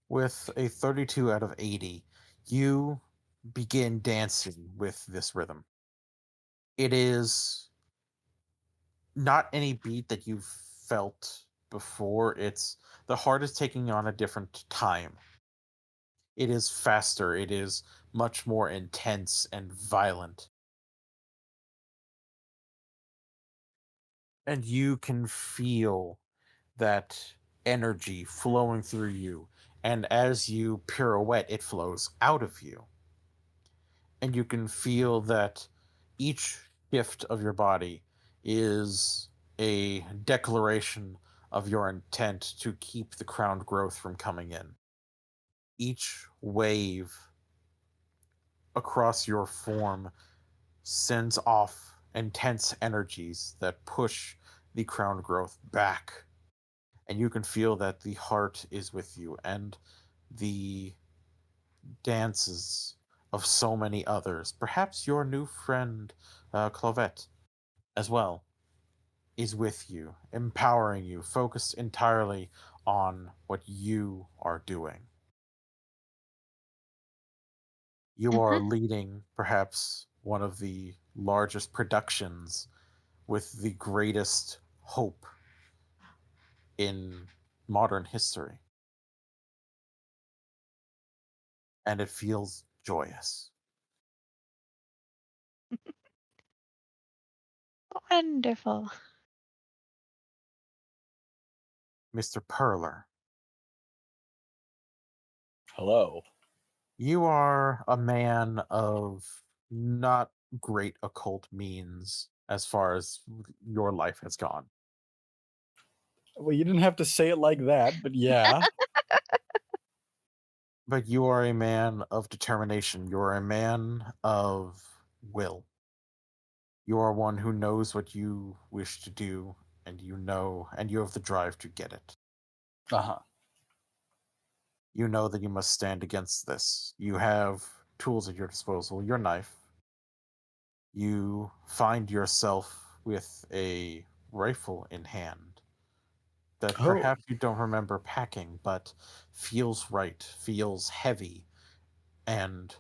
With a 32 out of 80, you begin dancing with this rhythm. It is not any beat that you've felt before. It's the heart is taking on a different time. It is faster, it is much more intense and violent. And you can feel that energy flowing through you. And as you pirouette, it flows out of you. And you can feel that each shift of your body is a declaration of your intent to keep the crowned growth from coming in. Each wave across your form sends off intense energies that push the crown growth back. And you can feel that the heart is with you, and the dances of so many others, perhaps your new friend Clovette as well, is with you, empowering you, focused entirely on what you are doing. You are leading perhaps one of the largest productions with the greatest hope in modern history. And it feels joyous. Wonderful. Mr. Perler, Hello. you are a man of not great occult means as far as your life has gone. Well, you didn't have to say it like that, but yeah. But you are a man of determination. You are a man of will. You are one who knows what you wish to do, and you have the drive to get it. Uh-huh. You know that you must stand against this. You have tools at your disposal, your knife. You find yourself with a rifle in hand that Oh, perhaps you don't remember packing, but feels right, feels heavy, and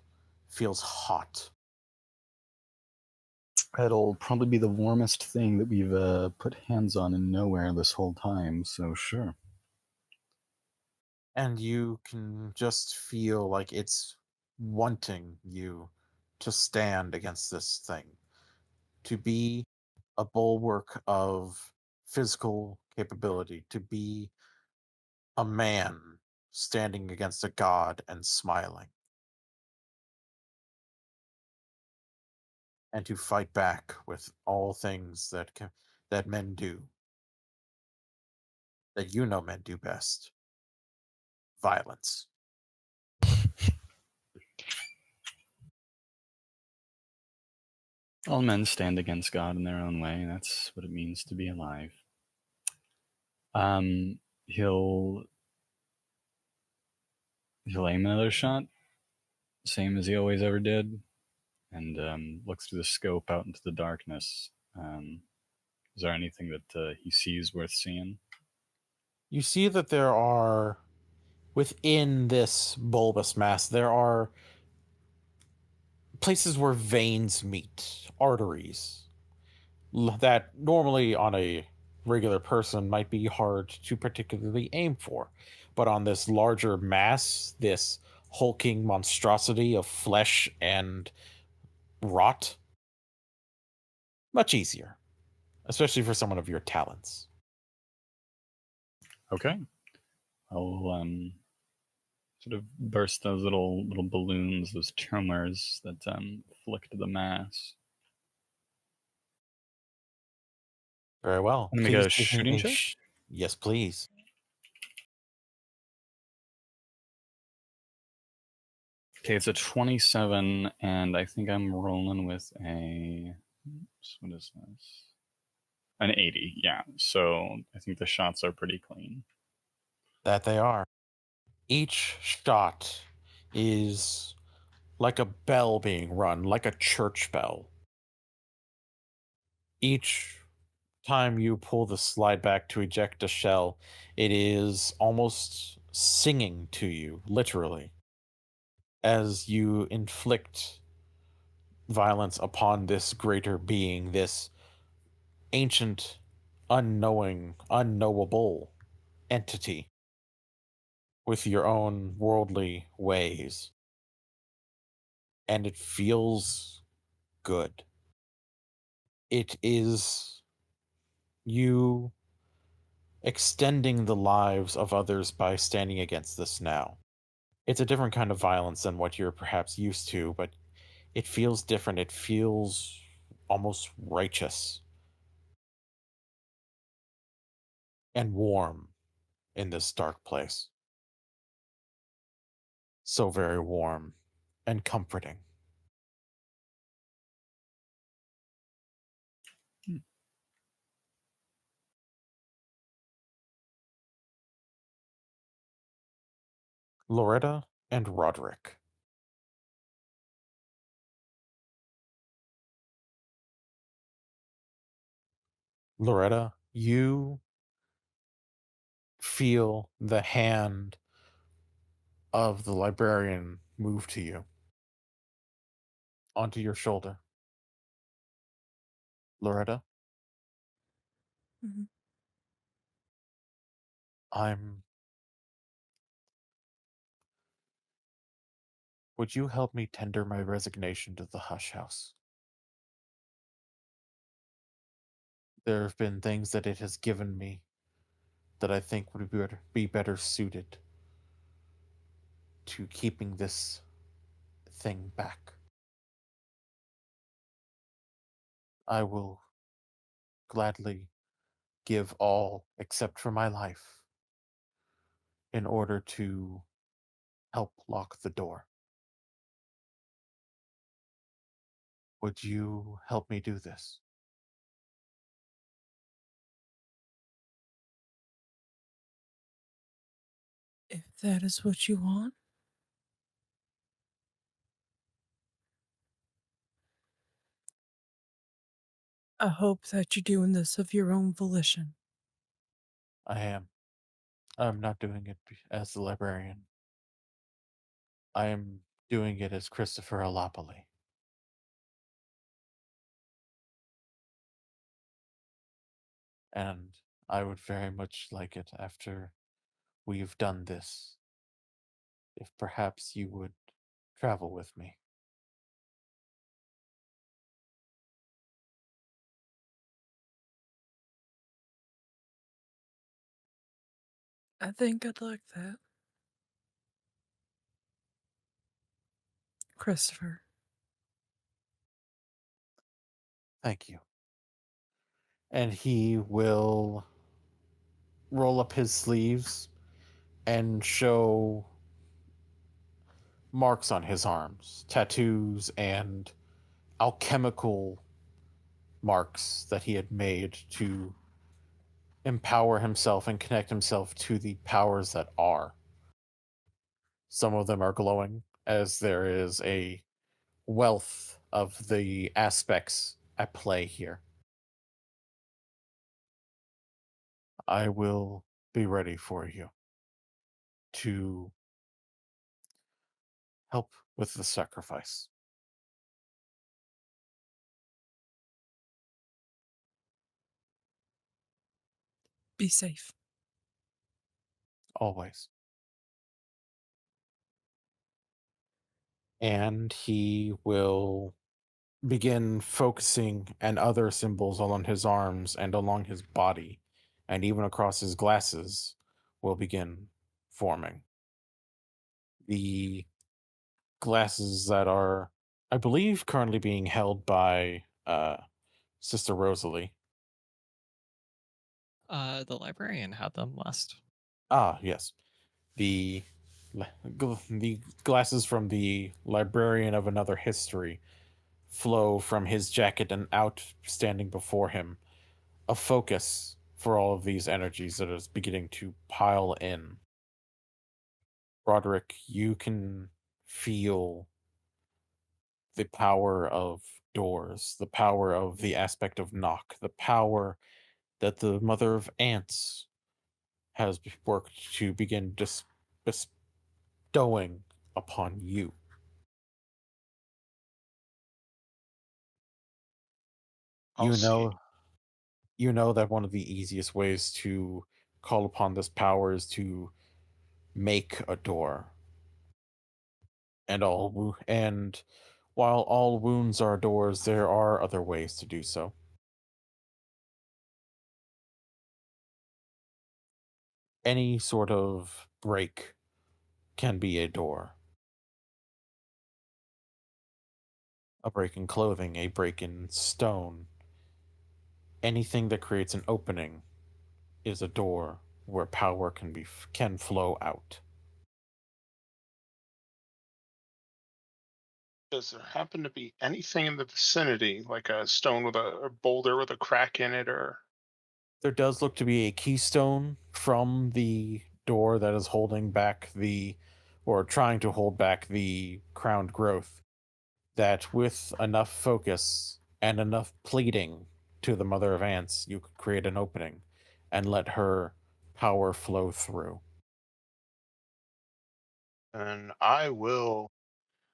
feels hot. it'll probably be the warmest thing that we've put hands on in nowhere this whole time, so sure. And you can just feel like it's wanting you to stand against this thing, to be a bulwark of physical capability, to be a man standing against a god and smiling, and to fight back with all things that men do, that you know men do best: violence. All men stand against God in their own way. That's what it means to be alive. He'll aim another shot, same as he always ever did, and looks through the scope out into the darkness. Is there anything that he sees worth seeing? You see that there are, within this bulbous mass, there are places where veins meet, arteries, that normally on a regular person might be hard to particularly aim for. But on this larger mass, this hulking monstrosity of flesh and rot, much easier, especially for someone of your talents. Okay. I'll sort of burst those little balloons, those tumors that flick to the mass. Very well. Let me make Please a give me shooting a check. yes, please. Okay, it's a 27, and I think I'm rolling with a. What is this? An 80, yeah. So I think the shots are pretty clean. That they are. Each shot is like a bell being run, like a church bell. Each time you pull the slide back to eject a shell, it is almost singing to you, literally, as you inflict violence upon this greater being, this ancient, unknowable entity with your own worldly ways. And it feels good. It is you extending the lives of others by standing against this now. It's a different kind of violence than what you're perhaps used to, but it feels different. It feels almost righteous and warm in this dark place. So very warm and comforting. Loretta and Roderick. Loretta, you feel the hand of the librarian move to you, onto your shoulder. Loretta, Mhm. would you help me tender my resignation to the Hush House? There have been things that it has given me that I think would be better suited to keeping this thing back. I will gladly give all except for my life in order to help lock the door. Would you help me do this? If that is what you want, I hope that you're doing this of your own volition. I am. I'm not doing it as the librarian. I am doing it as Christopher Alopoli. And I would very much like it after we've done this, if perhaps you would travel with me. I think I'd like that. Christopher. Thank you. And he will roll up his sleeves and show marks on his arms, tattoos and alchemical marks that he had made to empower himself and connect himself to the powers that are. Some of them are glowing, as there is a wealth of the aspects at play here. I will be ready for you to help with the sacrifice. Be safe. Always. And he will begin focusing and other symbols along his arms and along his body, and even across his glasses, will begin forming. The glasses that are, I believe, currently being held by Sister Rosalie. The librarian had them last. Ah, yes. The the glasses from the librarian of another history flow from his jacket and out, standing before him, a focus for all of these energies that is beginning to pile in. Roderick, you can feel the power of doors, the power of the aspect of knock, the power that the mother of ants has worked to begin bestowing upon you. I'll You see. know, you know that one of the easiest ways to call upon this power is to make a door. And while all wounds are doors, there are other ways to do so. Any sort of break can be a door. A break in clothing, a break in stone. Anything that creates an opening is a door where power can flow out. Does there happen to be anything in the vicinity, like a stone with a boulder with a crack in it, or There does look to be a keystone from the door that is holding back the or trying to hold back the crowned growth, that with enough focus and enough pleading to the Mother of Ants, you could create an opening and let her power flow through. And I will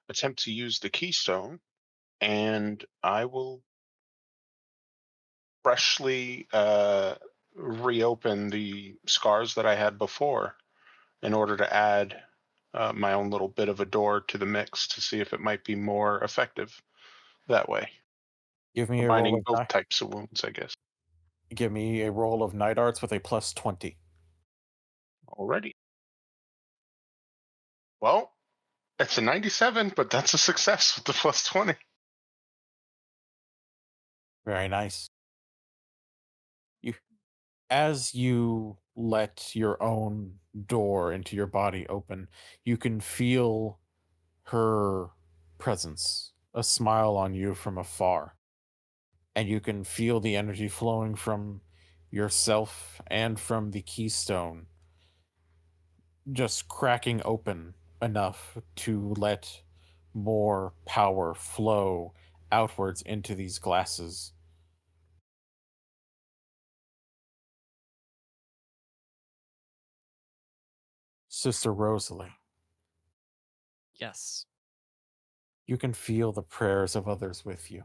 attempt to use the keystone, and I will freshly reopen the scars that I had before in order to add my own little bit of a door to the mix to see if it might be more effective that way. Give me a roll Combining of both types of wounds, I guess. Give me a roll of night arts with a plus 20. Alrighty. Well, it's a 97, but that's a success with the plus 20. Very nice. As you let your own door into your body open, you can feel her presence, a smile on you from afar. And you can feel the energy flowing from yourself and from the keystone, just cracking open enough to let more power flow outwards into these glasses. Sister Rosalie, Yes. you can feel the prayers of others with you.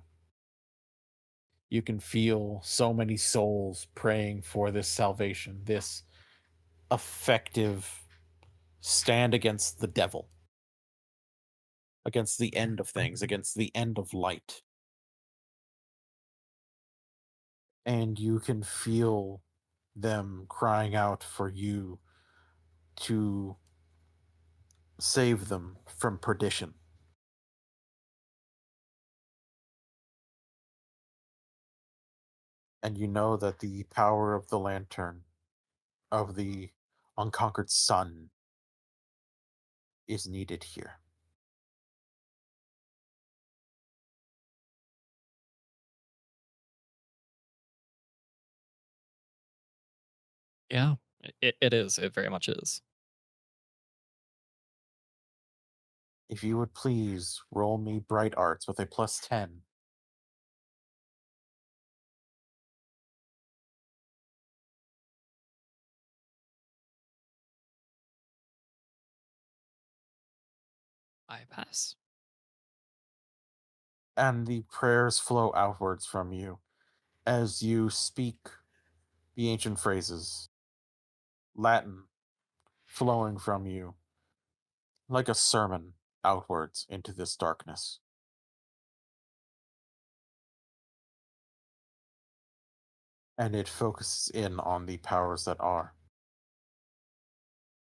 You can feel so many souls praying for this salvation, this effective stand against the devil, against the end of things, against the end of light. And you can feel them crying out for you to save them from perdition. And you know that the power of the lantern, of the unconquered sun, is needed here. Yeah, it is. It very much is. If you would please roll me bright arts with a plus 10. I pass. And the prayers flow outwards from you as you speak the ancient phrases, Latin flowing from you like a sermon outwards into this darkness. And it focuses in on the powers that are.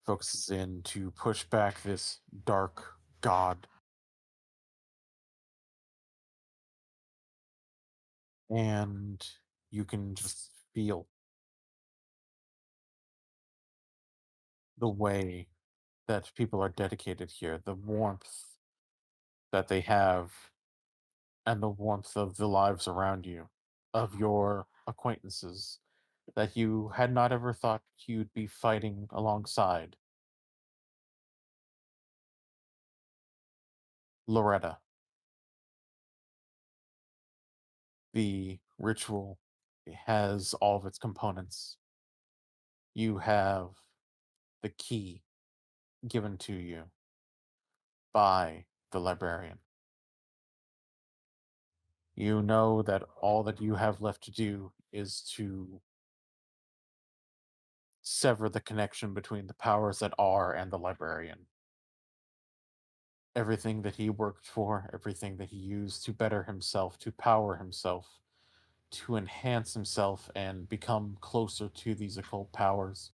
Focuses in to push back this dark god. And you can just feel the way that people are dedicated here, the warmth that they have, and the warmth of the lives around you, of your acquaintances that you had not ever thought you'd be fighting alongside. Loretta. The ritual has all of its components. You have the key given to you by the librarian. You know that all that you have left to do is to sever the connection between the powers that are and the librarian. Everything that he worked for, everything that he used to better himself, to power himself, to enhance himself and become closer to these occult powers.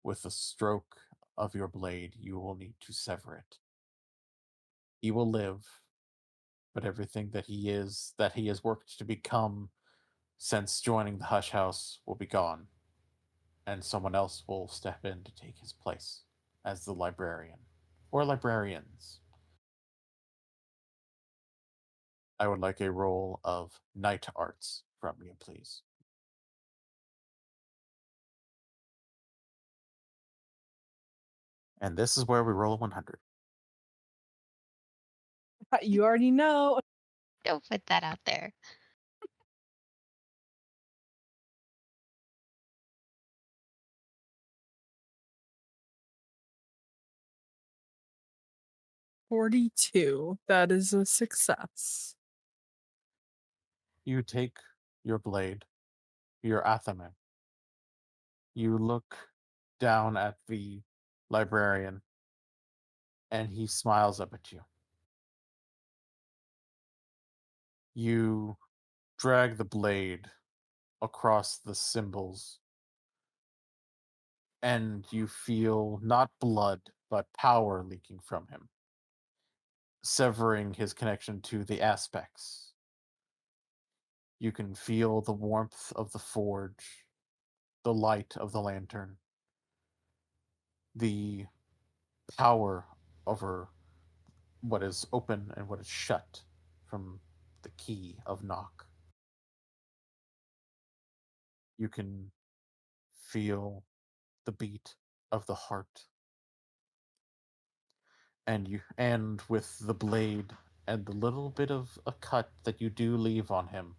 With the stroke of your blade, you will need to sever it. He will live, but everything that he has worked to become since joining the Hush House will be gone, and someone else will step in to take his place as the librarian, or librarians. I would like a roll of night arts from you, please. And this is where we roll a 100. You already know. Don't put that out there. $42. That is a success. You take your blade, your athame. You look down at the librarian, and he smiles up at you. You drag the blade across the symbols, and you feel not blood, but power leaking from him, severing his connection to the aspects. You can feel the warmth of the forge, the light of the lantern, the power over what is open and what is shut from the key of knock. You can feel the beat of the heart. And with the blade and the little bit of a cut that you do leave on him,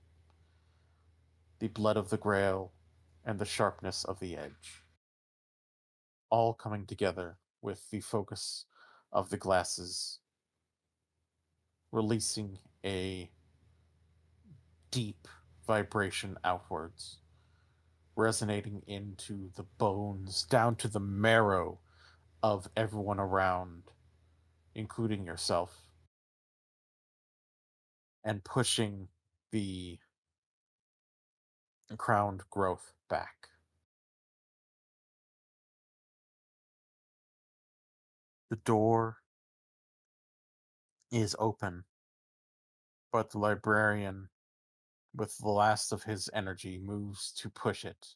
the blood of the grail and the sharpness of the edge, all coming together with the focus of the glasses, releasing a deep vibration outwards, resonating into the bones, down to the marrow of everyone around, including yourself, and pushing the crowned growth back. The door is open, but the librarian, with the last of his energy, moves to push it.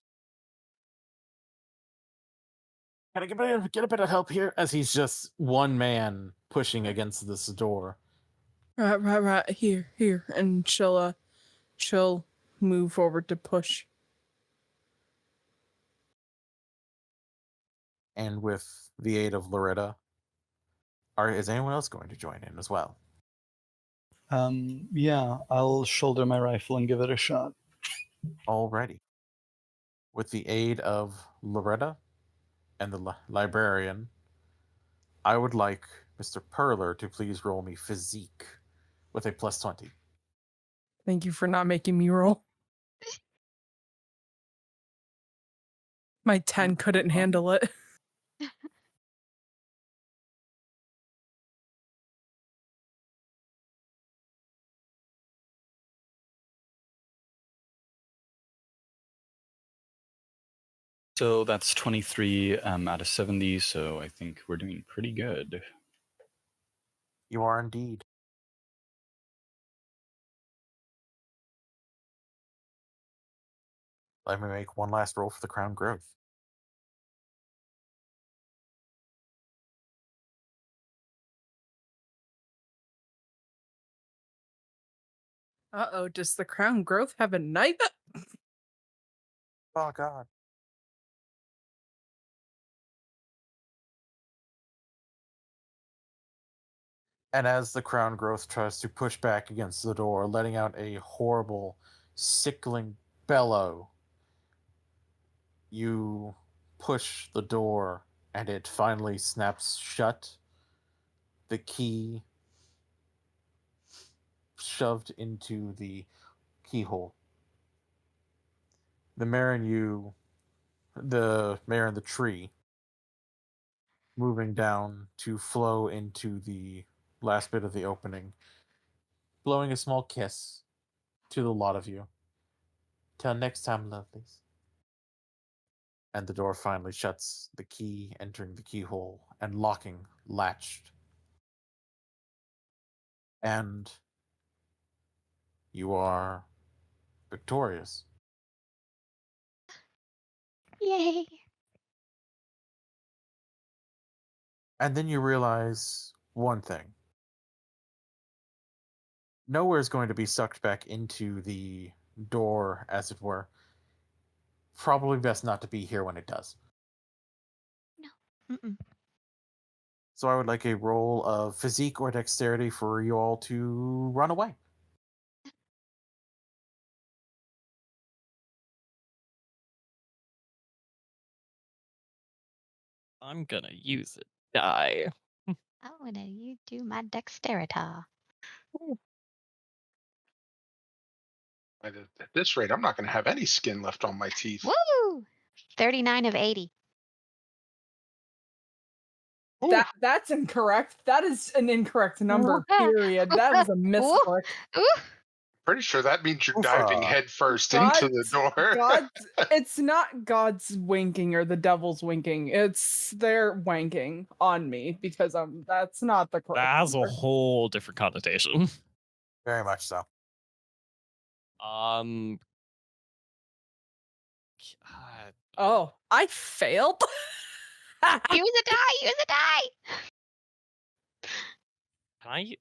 Can I get a bit of help here? As he's just one man pushing against this door. Right. Here. And she'll move forward to push. And with the aid of Loretta, is anyone else going to join in as well? Yeah, I'll shoulder my rifle and give it a shot. Alrighty. With the aid of Loretta and the librarian, I would like Mr. Perler to please roll me physique with a plus 20. Thank you for not making me roll. My 10 couldn't handle it. So that's 23 out of 70, so I think we're doing pretty good. You are indeed. Let me make one last roll for the crown growth. Uh-oh, does the crown growth have a knife? Oh, God. And as the crown growth tries to push back against the door, letting out a horrible, sickling bellow, you push the door and it finally snaps shut. The key shoved into the keyhole. The mare and the tree, moving down to flow into the last bit of the opening, blowing a small kiss to the lot of you. Till next time, lovelies. And the door finally shuts, the key entering the keyhole and locking, latched. And you are victorious. Yay. And then you realize one thing. Nowhere is going to be sucked back into the door, as it were. Probably best not to be here when it does. No. Mm-mm. So I would like a roll of physique or dexterity for you all to run away. I'm gonna use a die. Oh, and you do my dexterity. At this rate, I'm not going to have any skin left on my teeth. Woo! 39 of 80. Ooh, That's incorrect. That is an incorrect number, Woohoo! period. That was a misclick. Ooh! pretty sure that means you're Oofa. diving headfirst into the door. It's not God's winking or the devil's winking. It's they're wanking on me because that's not the correct That has a number. whole different connotation. Very much so. God, Oh, I failed. Use a die! Use a die! can I?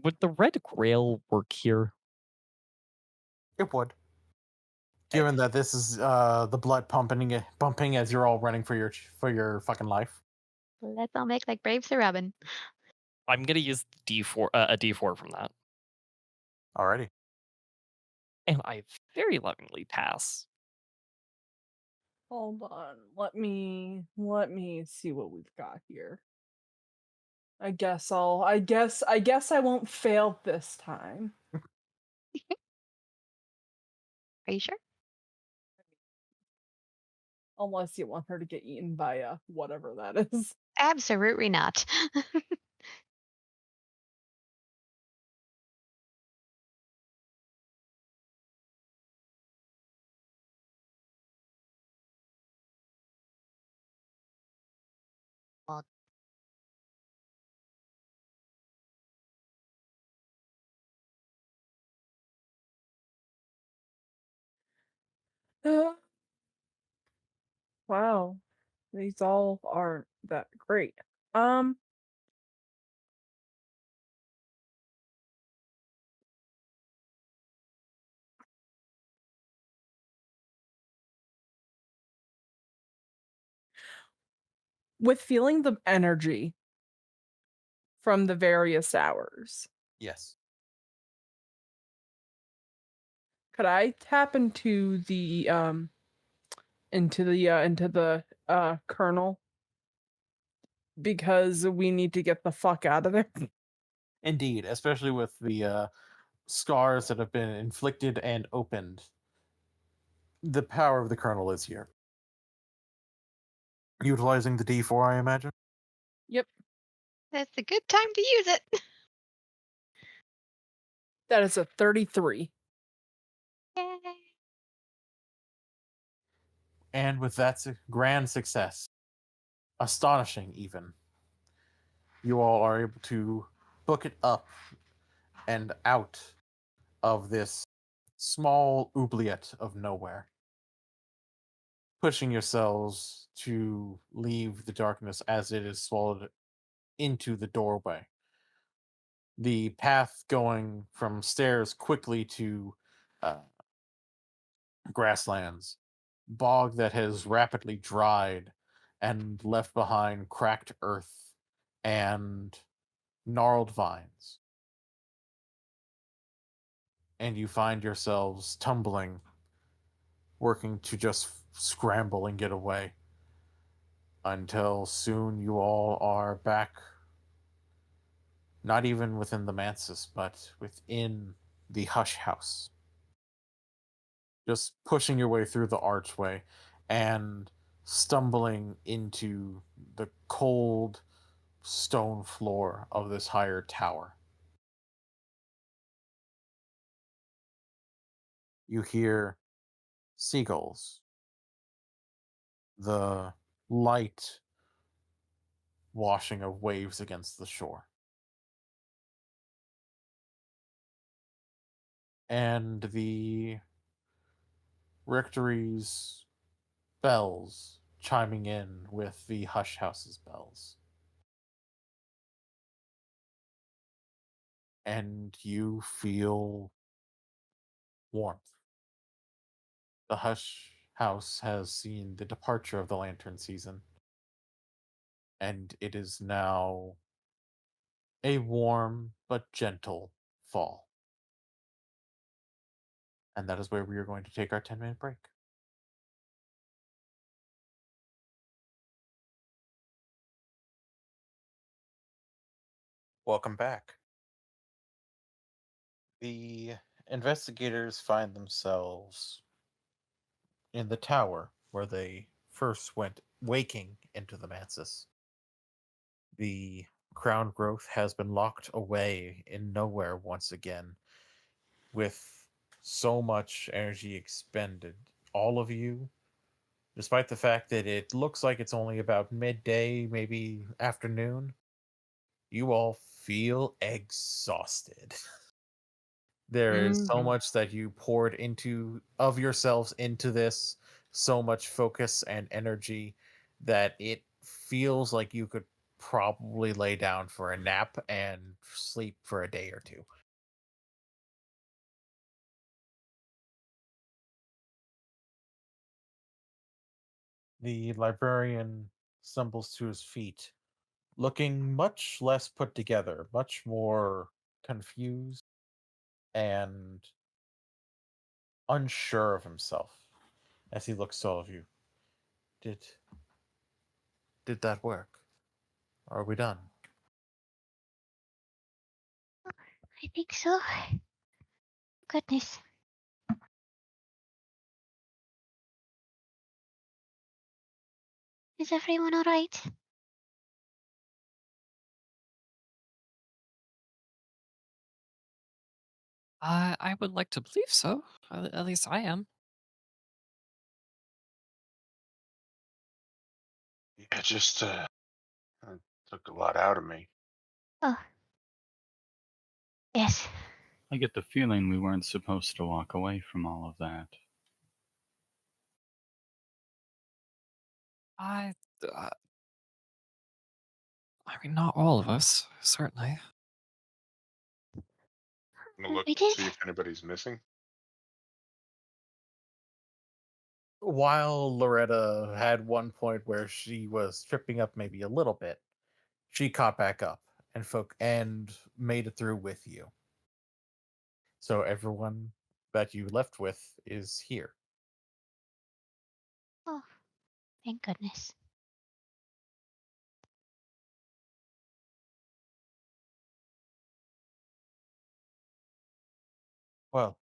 Would the red grail work here? It would. Given that this is the blood bumping as you're all running for your fucking life. Let's all make like brave Sir Robin. I'm gonna use D4, a D4 from that, Alrighty. and I very lovingly pass. Hold on. Let me see what we've got here. I guess I won't fail this time. Are you sure? Unless you want her to get eaten by whatever that is. Absolutely not. Well, Wow. These all aren't that great. Um with feeling the energy from the various hours, Yes. could I tap into the kernel? Because we need to get the fuck out of there. Indeed, especially with the scars that have been inflicted and opened. The power of the kernel is here. Utilizing the D4, I imagine. Yep. that's a good time to use it. That is a 33. Yay. And with that grand success, astonishing even, you all are able to book it up and out of this small oubliette of nowhere, pushing yourselves to leave the darkness as it is swallowed into the doorway. The path going from stairs quickly to grasslands, bog that has rapidly dried and left behind cracked earth and gnarled vines. And you find yourselves tumbling, working to just scramble and get away. Until soon you all are back, not even within the Mansus, but within the Hush House. Just pushing your way through the archway and stumbling into the cold stone floor of this higher tower. You hear seagulls, the light washing of waves against the shore. And the rectory's bells chiming in with the Hush House's bells. And you feel warmth. The Hush House has seen the departure of the lantern season, and it is now a warm but gentle fall. And that is where we are going to take our 10-minute break. Welcome back. The investigators find themselves in the tower where they first went waking into the Mansus. The crown growth has been locked away in nowhere once again, with so much energy expended. All of you, despite the fact that it looks like it's only about midday, maybe afternoon, you all feel exhausted. There is so Mhm. much that you poured into of yourselves into this, so much focus and energy that it feels like you could probably lay down for a nap and sleep for a day or two. The librarian stumbles to his feet, looking much less put together, much more confused and unsure of himself as he looks to all of you. Did did that work? Are we done? I think so. Goodness. Is everyone alright? I would like to believe so. At least I am. It just took a lot out of me. Oh. Yes. I get the feeling we weren't supposed to walk away from all of that. I, uh, I mean, not all of us, certainly. I'm gonna look We to did. see if anybody's missing. While Loretta had one point where she was tripping up maybe a little bit, she caught back up and and made it through with you. So everyone that you left with is here. Oh, thank goodness. Well,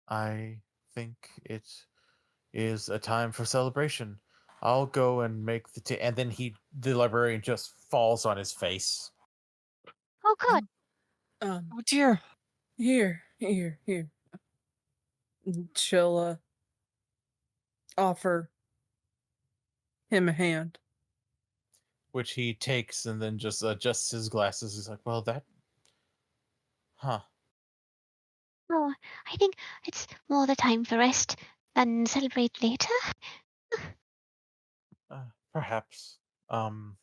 I think it is a time for celebration. I'll go and make the and then the librarian just falls on his face. Oh, good. Oh dear. Here. She'll offer him a hand. Which he takes and then just adjusts his glasses. He's like, well, that, huh. Oh, I think it's more the time for rest than celebrate later. Perhaps. Um,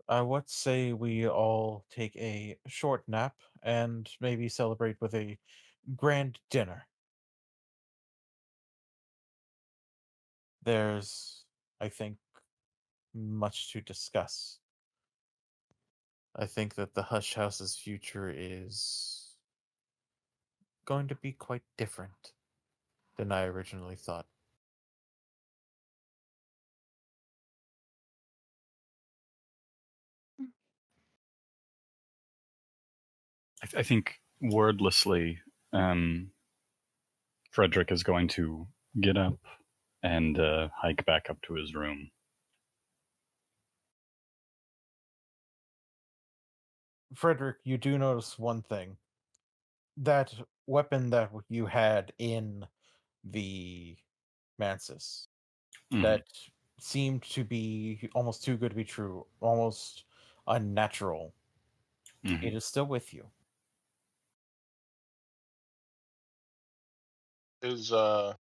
what say we all take a short nap and maybe celebrate with a grand dinner? There's, I think, much to discuss. I think that the Hush House's future is going to be quite different than I originally thought. I think wordlessly, Frederick is going to get up and hike back up to his room. Frederick, you do notice one thing. That weapon that you had in the Mansus that seemed to be almost too good to be true, almost unnatural. Mm-hmm. It is still with you. Is you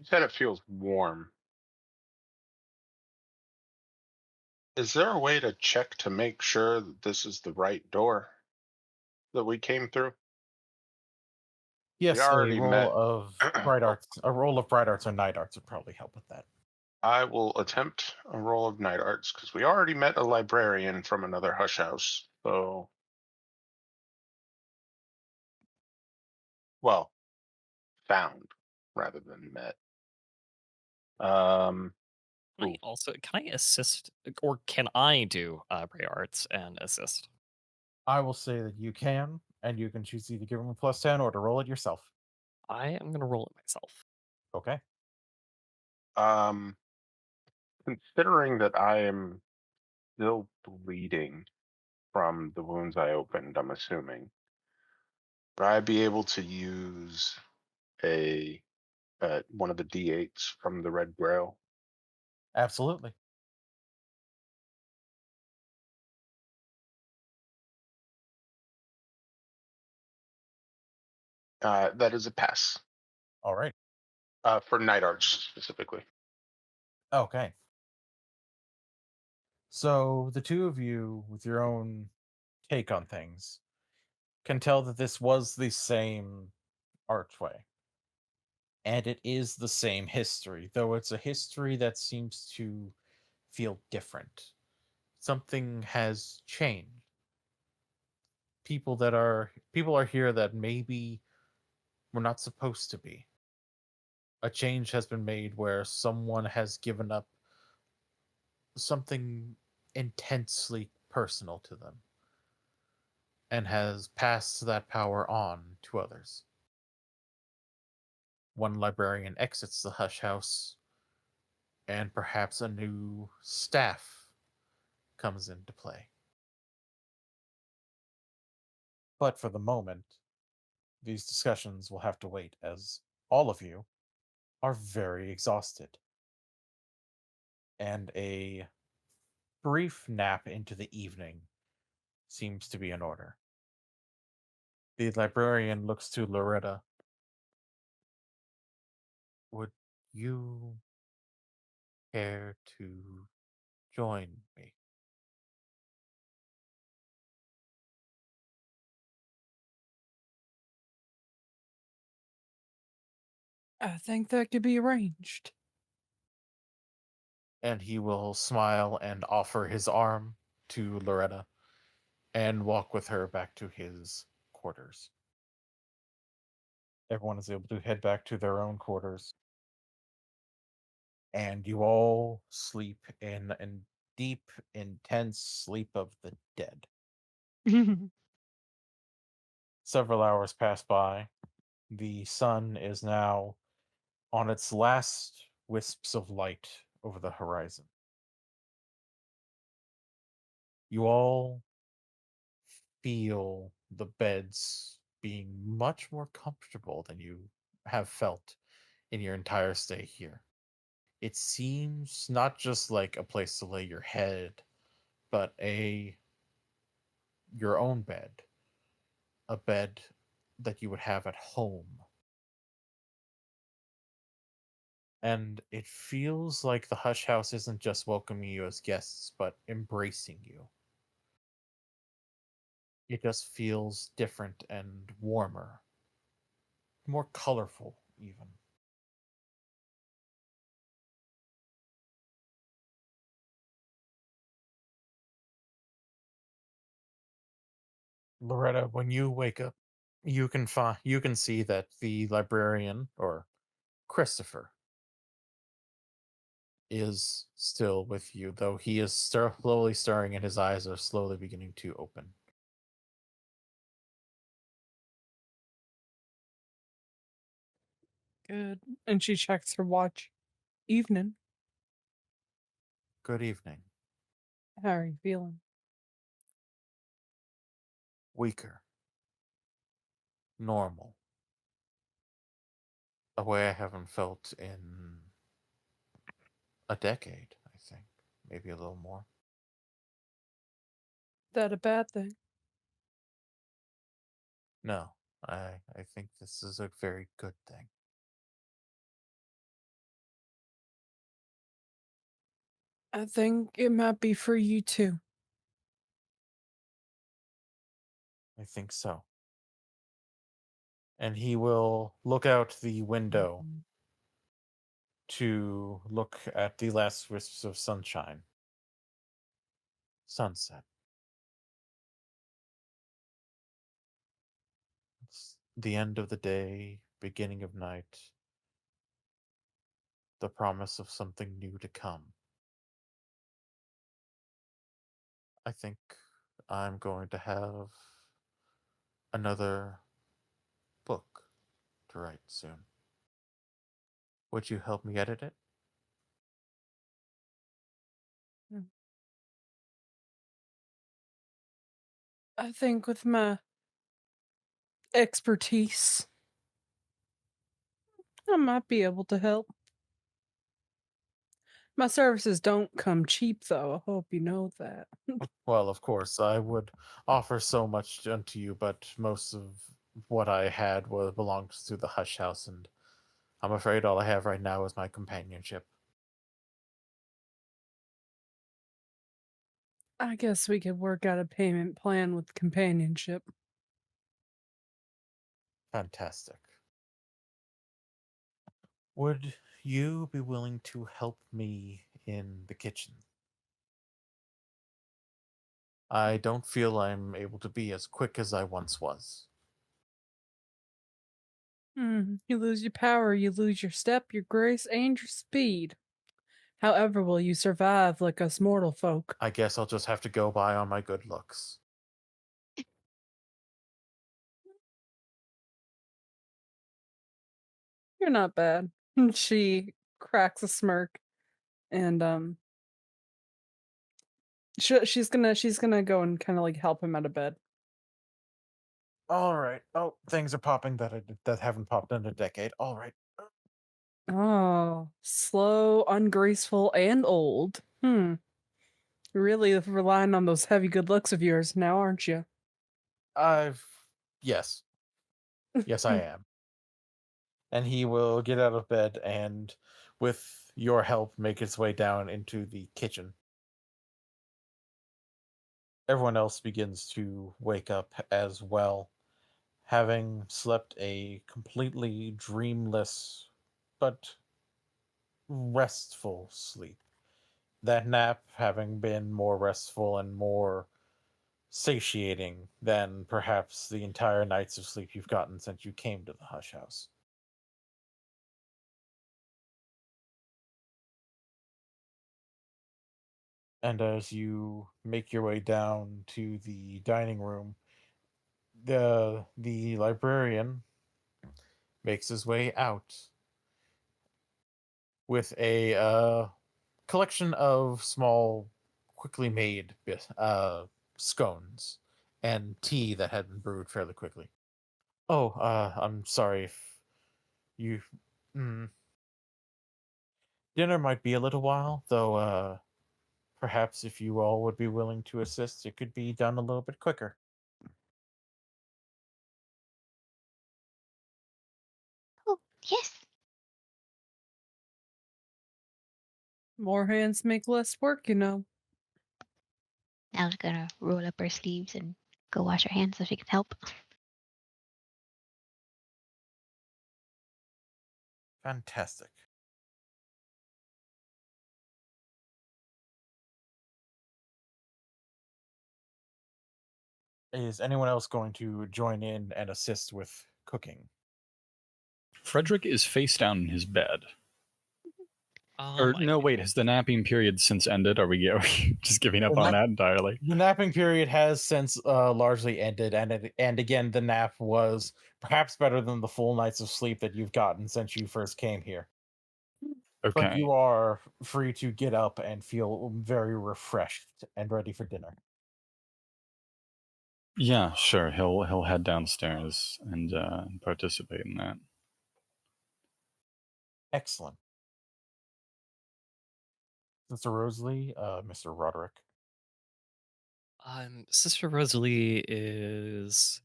said it feels warm. Is there a way to check to make sure that this is the right door that we came through? Yes, a already roll met- of bright arts, a roll of bright arts or night arts would probably help with that. I will attempt a roll of night arts because we already met a librarian from another hush house. So, well, found rather than met. Can I also can I assist, or can I do Bray Arts and assist? I will say that you can, and you can choose to either give him a +10 or to roll it yourself. I am gonna roll it myself. Okay. Considering that I am still bleeding from the wounds I opened, I'm assuming, would I be able to use a one of the D8s from the Red Grail? Absolutely. That is a pass. All right. For night arts specifically. Okay. So the two of you, with your own take on things, can tell that this was the same archway. And it is the same history, though it's a history that seems to feel different. Something has changed. People are here that maybe were not supposed to be. A change has been made where someone has given up something intensely personal to them and has passed that power on to others. One librarian exits the hush house, and perhaps a new staff comes into play. But for the moment, these discussions will have to wait, as all of you are very exhausted. And a brief nap into the evening seems to be in order. The librarian looks to Loretta. Would you care to join me? I think that could be arranged. And he will smile and offer his arm to Loretta and walk with her back to his quarters. Everyone is able to head back to their own quarters. And you all sleep in deep, intense sleep of the dead. Several hours pass by. The sun is now on its last wisps of light over the horizon. You all feel the beds being much more comfortable than you have felt in your entire stay here. It seems not just like a place to lay your head, but your own bed, a bed that you would have at home. And it feels like the Hush House isn't just welcoming you as guests, but embracing you. It just feels different and warmer, more colorful, even. Loretta, when you wake up, you can see that the librarian, or Christopher, is still with you, though he is slowly stirring and his eyes are slowly beginning to open. Good. And she checks her watch. Evening. Good evening. How are you feeling? Weaker. Normal. A way I haven't felt in a decade, I think. Maybe a little more. That a bad thing? No, I think this is a very good thing. I think it might be for you too. I think so. And he will look out the window to look at the last wisps of sunshine. Sunset. It's the end of the day, beginning of night, the promise of something new to come. I think I'm going to have another book to write soon. Would you help me edit it? I think with my expertise, I might be able to help. My services don't come cheap, though. I hope you know that. Well, of course, I would offer so much unto you, but most of what I had belongs to the Hush House, and I'm afraid all I have right now is my companionship. I guess we could work out a payment plan with companionship. Fantastic. Would you be willing to help me in the kitchen? I don't feel I'm able to be as quick as I once was. You lose your power, you lose your step, your grace, and your speed. However, will you survive like us mortal folk? I guess I'll just have to go by on my good looks. You're not bad. She cracks a smirk, and she's gonna go and kind of like help him out of bed. All right. Oh, things are popping that haven't popped in a decade. All right. Oh, slow, ungraceful, and old. Really relying on those heavy good looks of yours now, aren't you? Yes. Yes, I am. And he will get out of bed and, with your help, make his way down into the kitchen. Everyone else begins to wake up as well, having slept a completely dreamless but restful sleep. That nap having been more restful and more satiating than perhaps the entire nights of sleep you've gotten since you came to the Hush House. And as you make your way down to the dining room, the librarian makes his way out with a collection of small, quickly made scones and tea that had been brewed fairly quickly. Oh, I'm sorry if you. Mm, dinner might be a little while, though. Perhaps if you all would be willing to assist, it could be done a little bit quicker. Oh, yes. More hands make less work, you know. Nell's gonna roll up her sleeves and go wash her hands so she can help. Fantastic. Is anyone else going to join in and assist with cooking? Frederick is face down in his bed. Or I no, wait, has the napping period since ended? Are we just giving up on that entirely? The napping period has since largely ended, and again, the nap was perhaps better than the full nights of sleep that you've gotten since you first came here. But Okay. you are free to get up and feel very refreshed and ready for dinner. Yeah, sure. He'll head downstairs and participate in that. Excellent. Mr. Rosalie, Mr. Roderick. Sister Rosalie is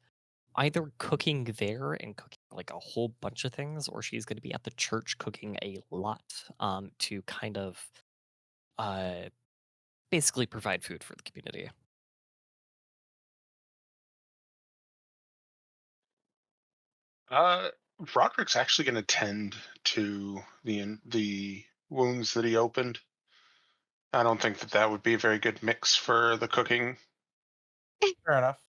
either cooking there and cooking like a whole bunch of things, or she's going to be at the church cooking a lot to kind of uh, basically provide food for the community. Roderick's actually going to tend to the wounds that he opened. I don't think that would be a very good mix for the cooking. Fair enough.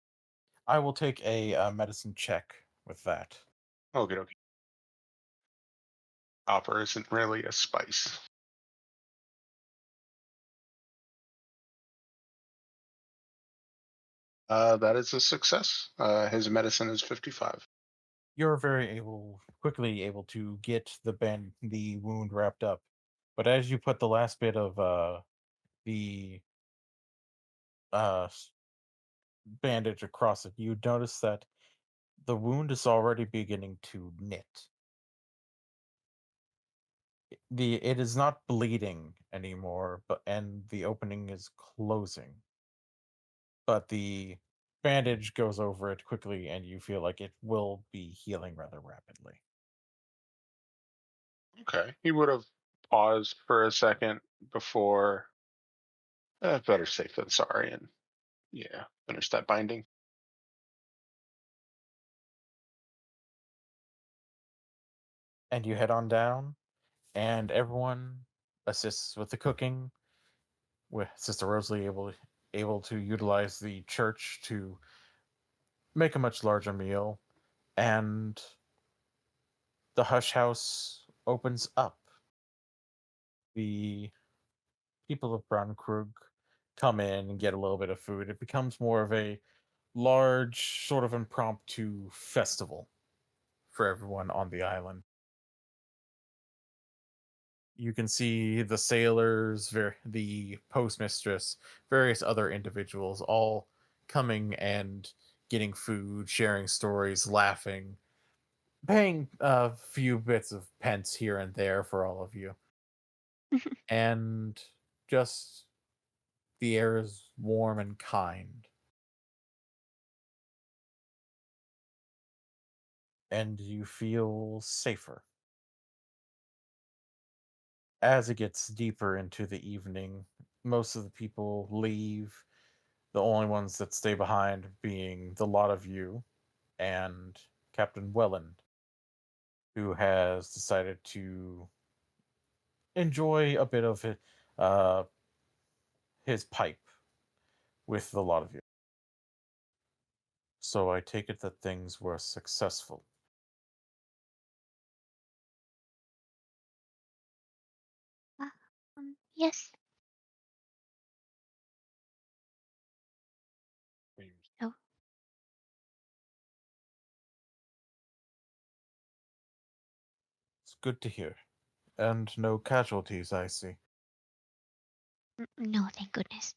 I will take a medicine check with that. Okay. Copper isn't really a spice. That is a success. His medicine is 55. You're quickly able to get the wound wrapped up, but as you put the last bit of the bandage across it, you notice that the wound is already beginning to knit. It is not bleeding anymore, and the opening is closing. But the bandage goes over it quickly, and you feel like it will be healing rather rapidly. Okay. He would have paused for a second before. Better safe than sorry, and finish that binding. And you head on down, and everyone assists with the cooking, with Sister Rosalie able to utilize the church to make a much larger meal, and the hush house opens up. The people of Braunkrug come in and get a little bit of food. It becomes more of a large, sort of impromptu festival for everyone on the island. You can see the sailors, the postmistress, various other individuals all coming and getting food, sharing stories, laughing, paying a few bits of pence here and there for all of you. And just the air is warm and kind. And you feel safer. As it gets deeper into the evening, most of the people leave, the only ones that stay behind being the lot of you and Captain Welland, who has decided to enjoy a bit of his pipe with the lot of you. So I take it that things were successful. Yes. Oh. It's good to hear. And no casualties, I see. No, thank goodness.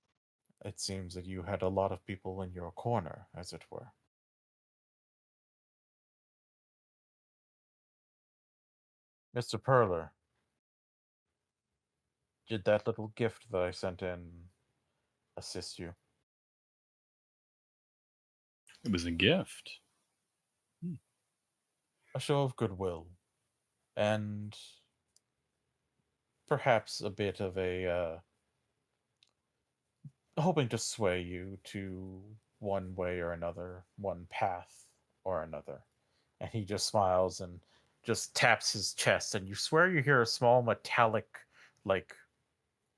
It seems that you had a lot of people in your corner, as it were. Mr. Perler, did that little gift that I sent in assist you? It was a gift. A show of goodwill, and perhaps a bit of a hoping to sway you to one way or another, one path or another. And he just smiles and just taps his chest, and you swear you hear a small metallic, like,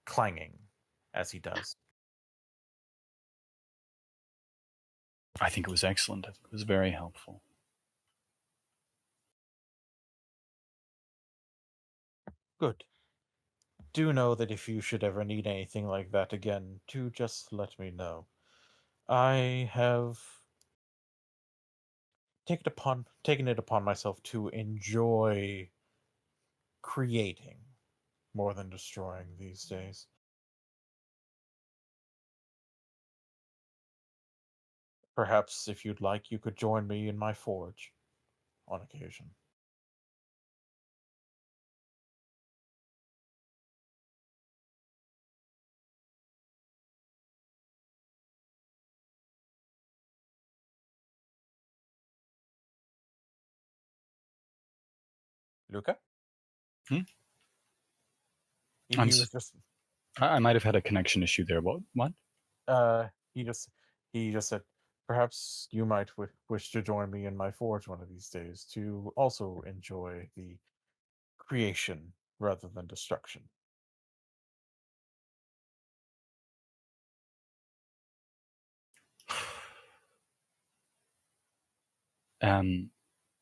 clanging as he does. I think it was excellent. I think it was very helpful. Good. Do know that if you should ever need anything like that again, do just let me know. I have taken it upon myself to enjoy creating more than destroying these days. Perhaps if you'd like, you could join me in my forge on occasion. Luca? Hmm? He I'm was just I might have had a connection issue there. What? he just said, Perhaps you might wish to join me in my forge one of these days to also enjoy the creation rather than destruction.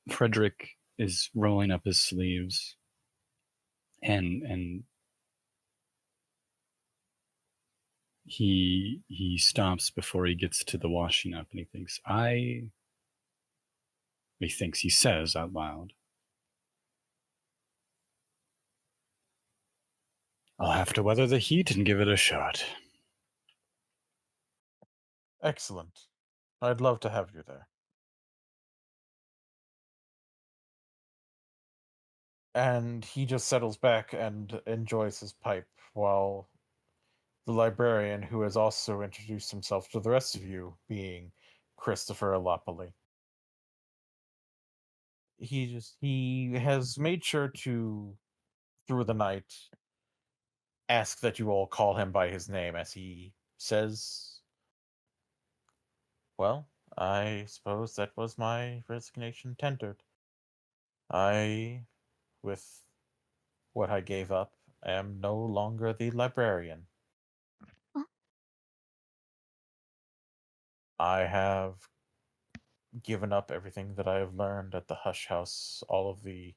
Frederick is rolling up his sleeves and he stops before he gets to the washing up, and he says out loud, "I'll have to weather the heat and give it a shot." Excellent. I'd love to have you there. And he just settles back and enjoys his pipe while the librarian, who has also introduced himself to the rest of you, being Christopher Alopoli. He has made sure to, through the night, ask that you all call him by his name as he says, "Well, I suppose that was my resignation tendered. I, with what I gave up, am no longer the librarian. Oh. I have given up everything that I have learned at the Hush House, all of the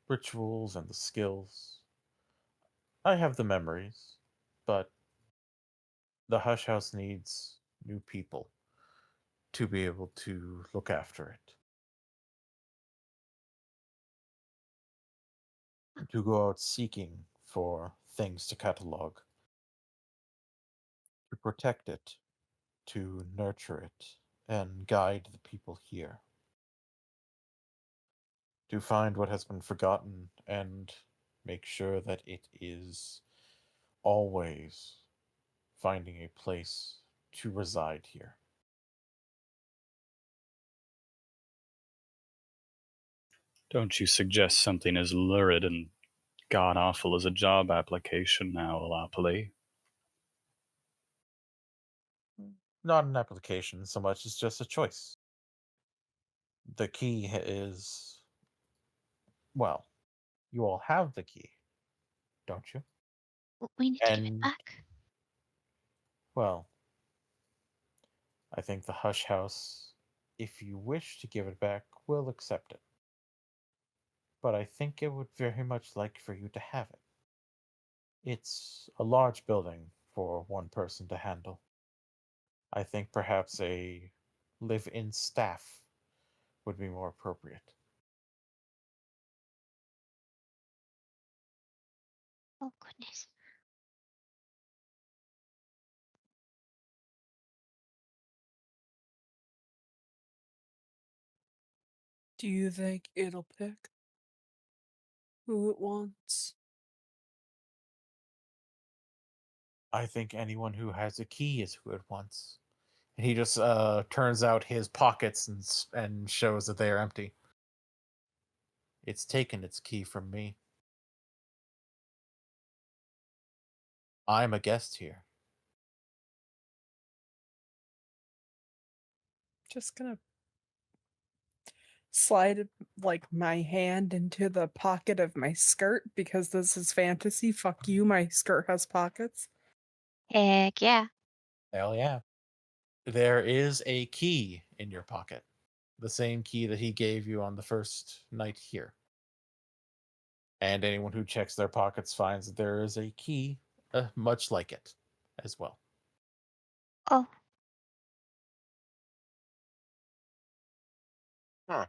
rituals and the skills. I have the memories, but the Hush House needs new people to be able to look after it. To go out seeking for things to catalog, to protect it, to nurture it, and guide the people here. To find what has been forgotten and make sure that it is always finding a place to reside here." Don't you suggest something as lurid and god awful as a job application now, Alopoli? Not an application so much as just a choice. The key is, well, you all have the key, don't you? We need to give it And, back. well, I think the Hush House, if you wish to give it back, will accept it. But I think it would very much like for you to have it. It's a large building for one person to handle. I think perhaps a live-in staff would be more appropriate. Oh goodness. Do you think it'll pick who it wants? I think anyone who has a key is who it wants. And he just turns out his pockets and shows that they are empty. It's taken its key from me. I'm a guest here. Just gonna slide like my hand into the pocket of my skirt because this is fantasy. Fuck you, my skirt has pockets. Heck yeah. Hell yeah. There is a key in your pocket. The same key that he gave you on the first night here. And anyone who checks their pockets finds that there is a key much like it as well. Oh, Huh.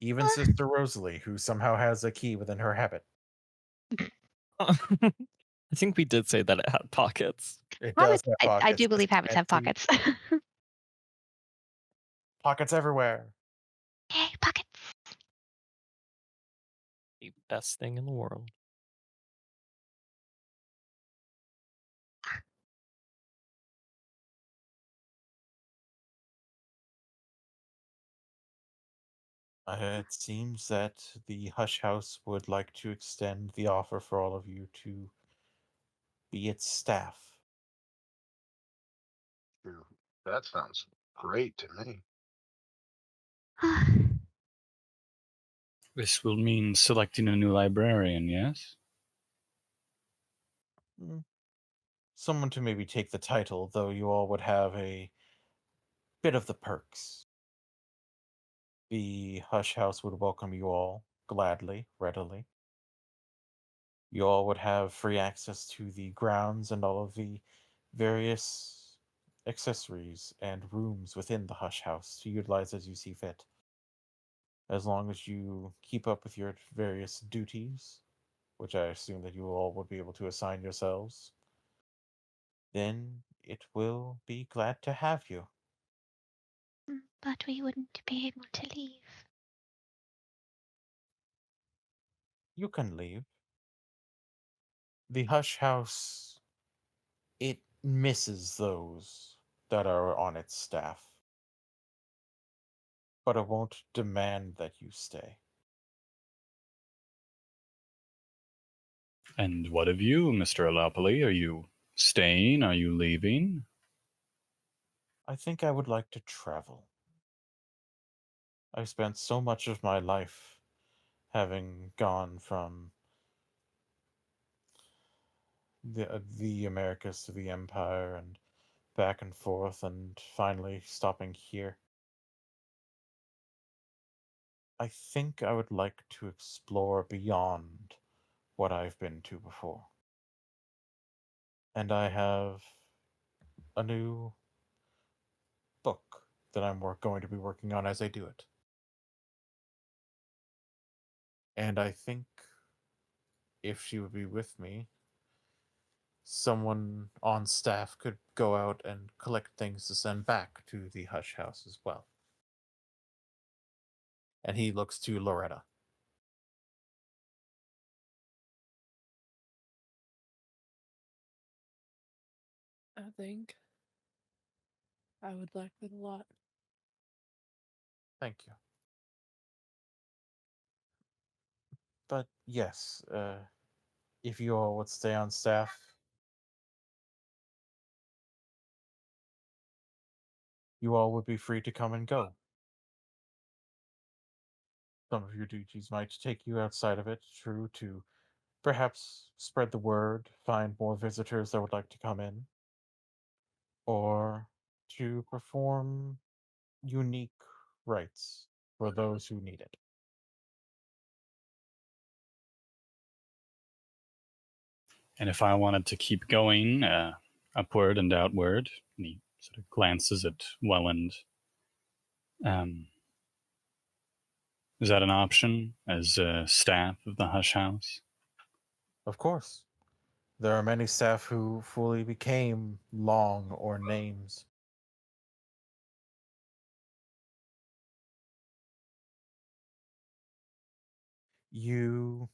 Even Sister Rosalie, who somehow has a key within her habit. I think we did say that it had pockets. It does have pockets. I do believe habits have Empty pockets. Pockets everywhere. Yay, pockets. The best thing in the world. It seems that the Hush House would like to extend the offer for all of you to be its staff. Sure. That sounds great to me. This will mean selecting a new librarian, yes? Someone to maybe take the title, though you all would have a bit of the perks. The Hush House would welcome you all gladly, readily. You all would have free access to the grounds and all of the various accessories and rooms within the Hush House to utilize as you see fit. As long as you keep up with your various duties, which I assume that you all would be able to assign yourselves, then it will be glad to have you. But we wouldn't be able to leave. You can leave. The Hush House, it misses those that are on its staff, but it won't demand that you stay. And what of you, Mr. Alapoli? Are you staying? Are you leaving? I think I would like to travel. I've spent so much of my life having gone from the Americas to the Empire and back and forth, and finally stopping here. I think I would like to explore beyond what I've been to before. And I have a new book that I'm going to be working on as I do it. And I think if she would be with me, someone on staff could go out and collect things to send back to the Hush House as well. And he looks to Loretta. I think I would like it a lot. Thank you. But yes, if you all would stay on staff, you all would be free to come and go. Some of your duties might take you outside of it, true, to perhaps spread the word, find more visitors that would like to come in, or to perform unique rites for those who need it. And if I wanted to keep going upward and outward, and he sort of glances at Welland, is that an option as staff of the Hush House? Of course, there are many staff who fully became long or names. You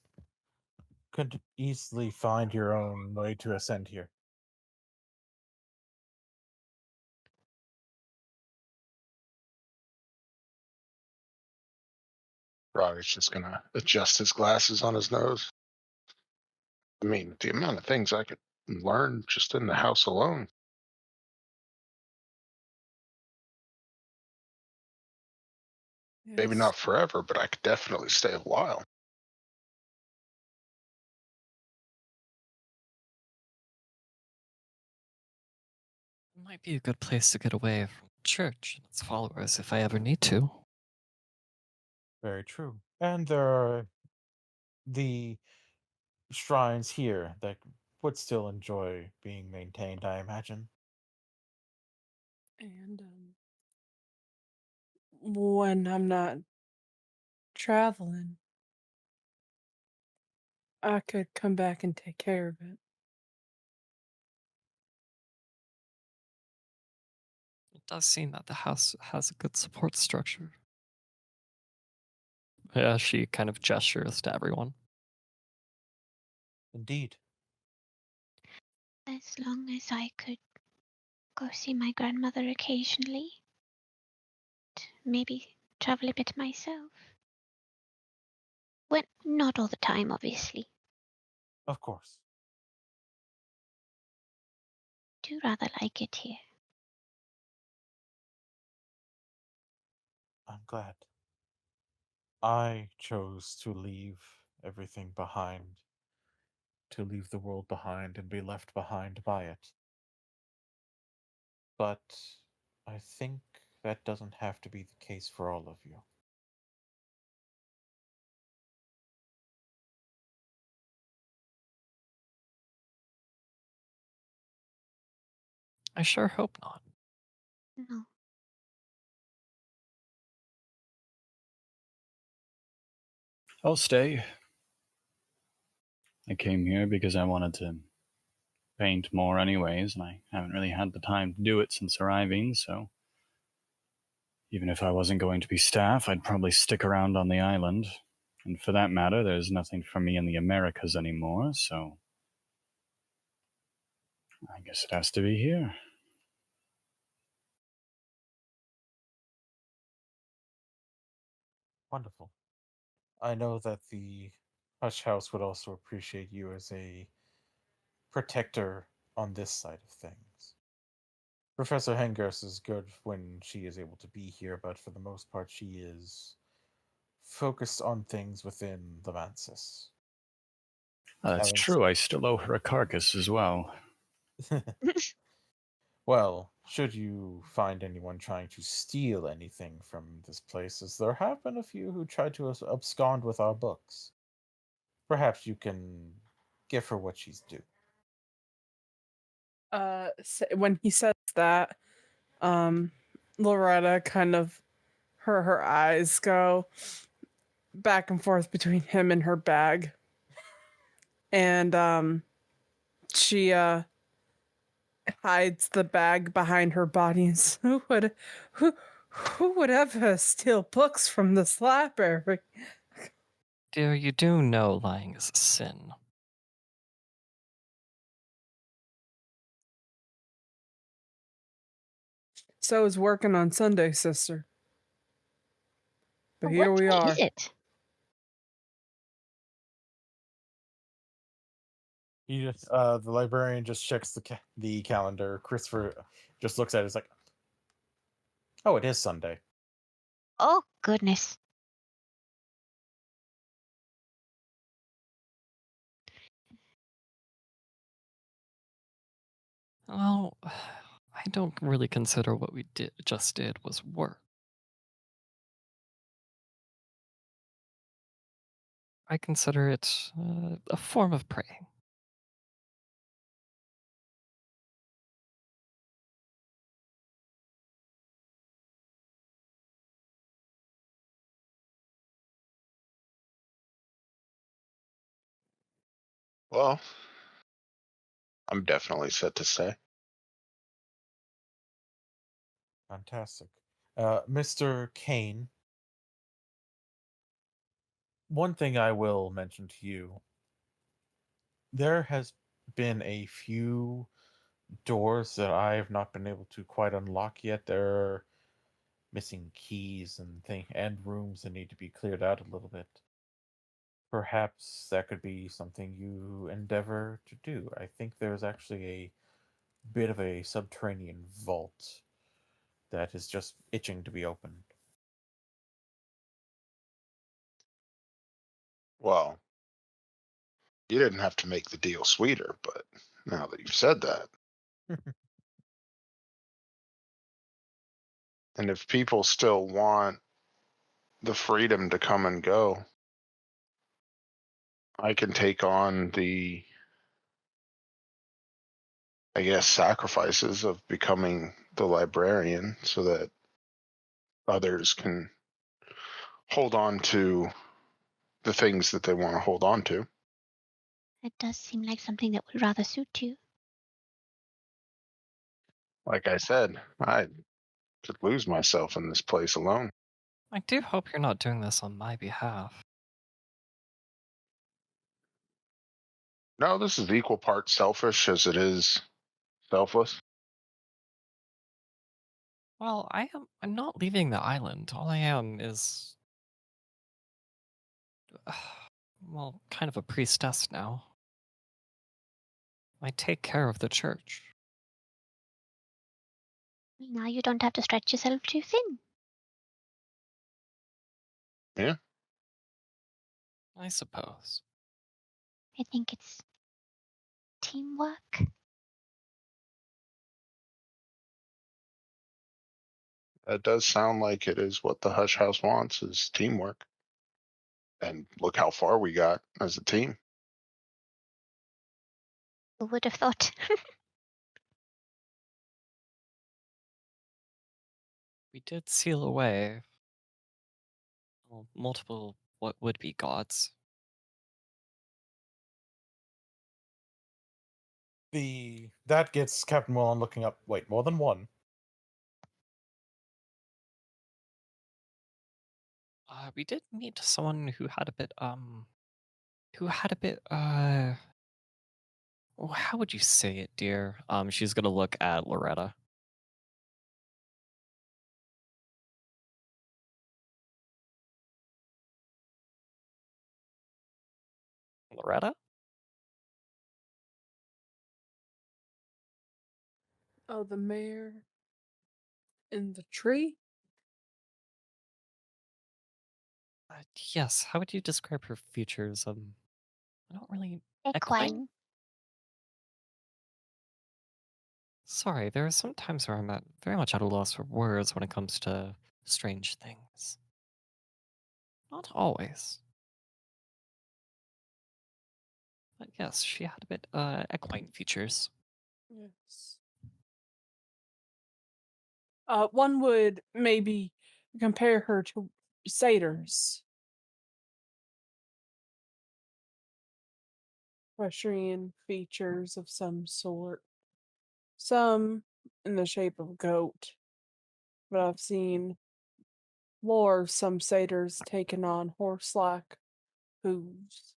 could easily find your own way to ascend here. Roderick's just gonna adjust his glasses on his nose. I mean, the amount of things I could learn just in the house alone. Maybe Yes. not forever, but I could definitely stay a while. It might be a good place to get away from church and its followers if I ever need to. Very true. And there are the shrines here that would still enjoy being maintained, I imagine. And when I'm not traveling, I could come back and take care of it. It does seem that the house has a good support structure. Yeah, she kind of gestures to everyone. Indeed. As long as I could go see my grandmother occasionally, maybe travel a bit myself. Well, not all the time, obviously. Of course. Do rather like it here. glad. I chose to leave everything behind, to leave the world behind and be left behind by it. But I think that doesn't have to be the case for all of you. I sure hope not. No. I'll stay. I came here because I wanted to paint more anyways, and I haven't really had the time to do it since arriving, so even if I wasn't going to be staff, I'd probably stick around on the island. And for that matter, there's nothing for me in the Americas anymore, so I guess it has to be here. Wonderful. I know that the Hush House would also appreciate you as a protector on this side of things. Professor Hengers is good when she is able to be here, but for the most part, she is focused on things within the Mansus. That's Having true, I still owe her a carcass as well. Well, should you find anyone trying to steal anything from this place, as there have been a few who tried to abscond with our books, perhaps you can give her what she's due. When he says that, Loretta kind of her eyes go back and forth between him and her bag, and she hides the bag behind her body and says, who would ever steal books from this library? Dear, you do know lying is a sin. So is working on Sunday, sister. But What here we day are. is it? The librarian just checks the calendar. Christopher just looks at it. It's like, oh, it is Sunday. Oh, goodness. Well, I don't really consider what we just did was work. I consider it a form of praying. Well, I'm definitely set to stay. Fantastic. Mr. Kane, one thing I will mention to you, there has been a few doors that I have not been able to quite unlock yet. There are missing keys and rooms that need to be cleared out a little bit. Perhaps that could be something you endeavor to do. I think there's actually a bit of a subterranean vault that is just itching to be opened. Well, you didn't have to make the deal sweeter, but now that you've said that, and if people still want the freedom to come and go, I can take on the, I guess, sacrifices of becoming the librarian so that others can hold on to the things that they want to hold on to. It does seem like something that would rather suit you. Like I said, I could lose myself in this place alone. I do hope you're not doing this on my behalf. No, this is equal parts selfish as it is selfless. Well, I'm not leaving the island. All I am is well, kind of a priestess now. I take care of the church. Now you don't have to stretch yourself too thin. Yeah. I suppose. I think it's teamwork. That does sound like it is what the Hush House wants, is teamwork. And look how far we got as a team. Who would have thought? We did seal away multiple what would be gods. That gets Captain Wallon looking up. Wait, more than one? We did meet someone who had a bit how would you say it, dear? She's gonna look at Loretta. Loretta? Oh, the mayor in the tree? Yes. How would you describe her features? I don't really. Equine. Sorry, there are some times where I'm very much at a loss for words when it comes to strange things. Not always. But yes, she had a bit equine features. Yes. One would maybe compare her to satyrs. Equestrian features of some sort. Some in the shape of a goat. But I've seen lore of some satyrs taking on horse-like hooves.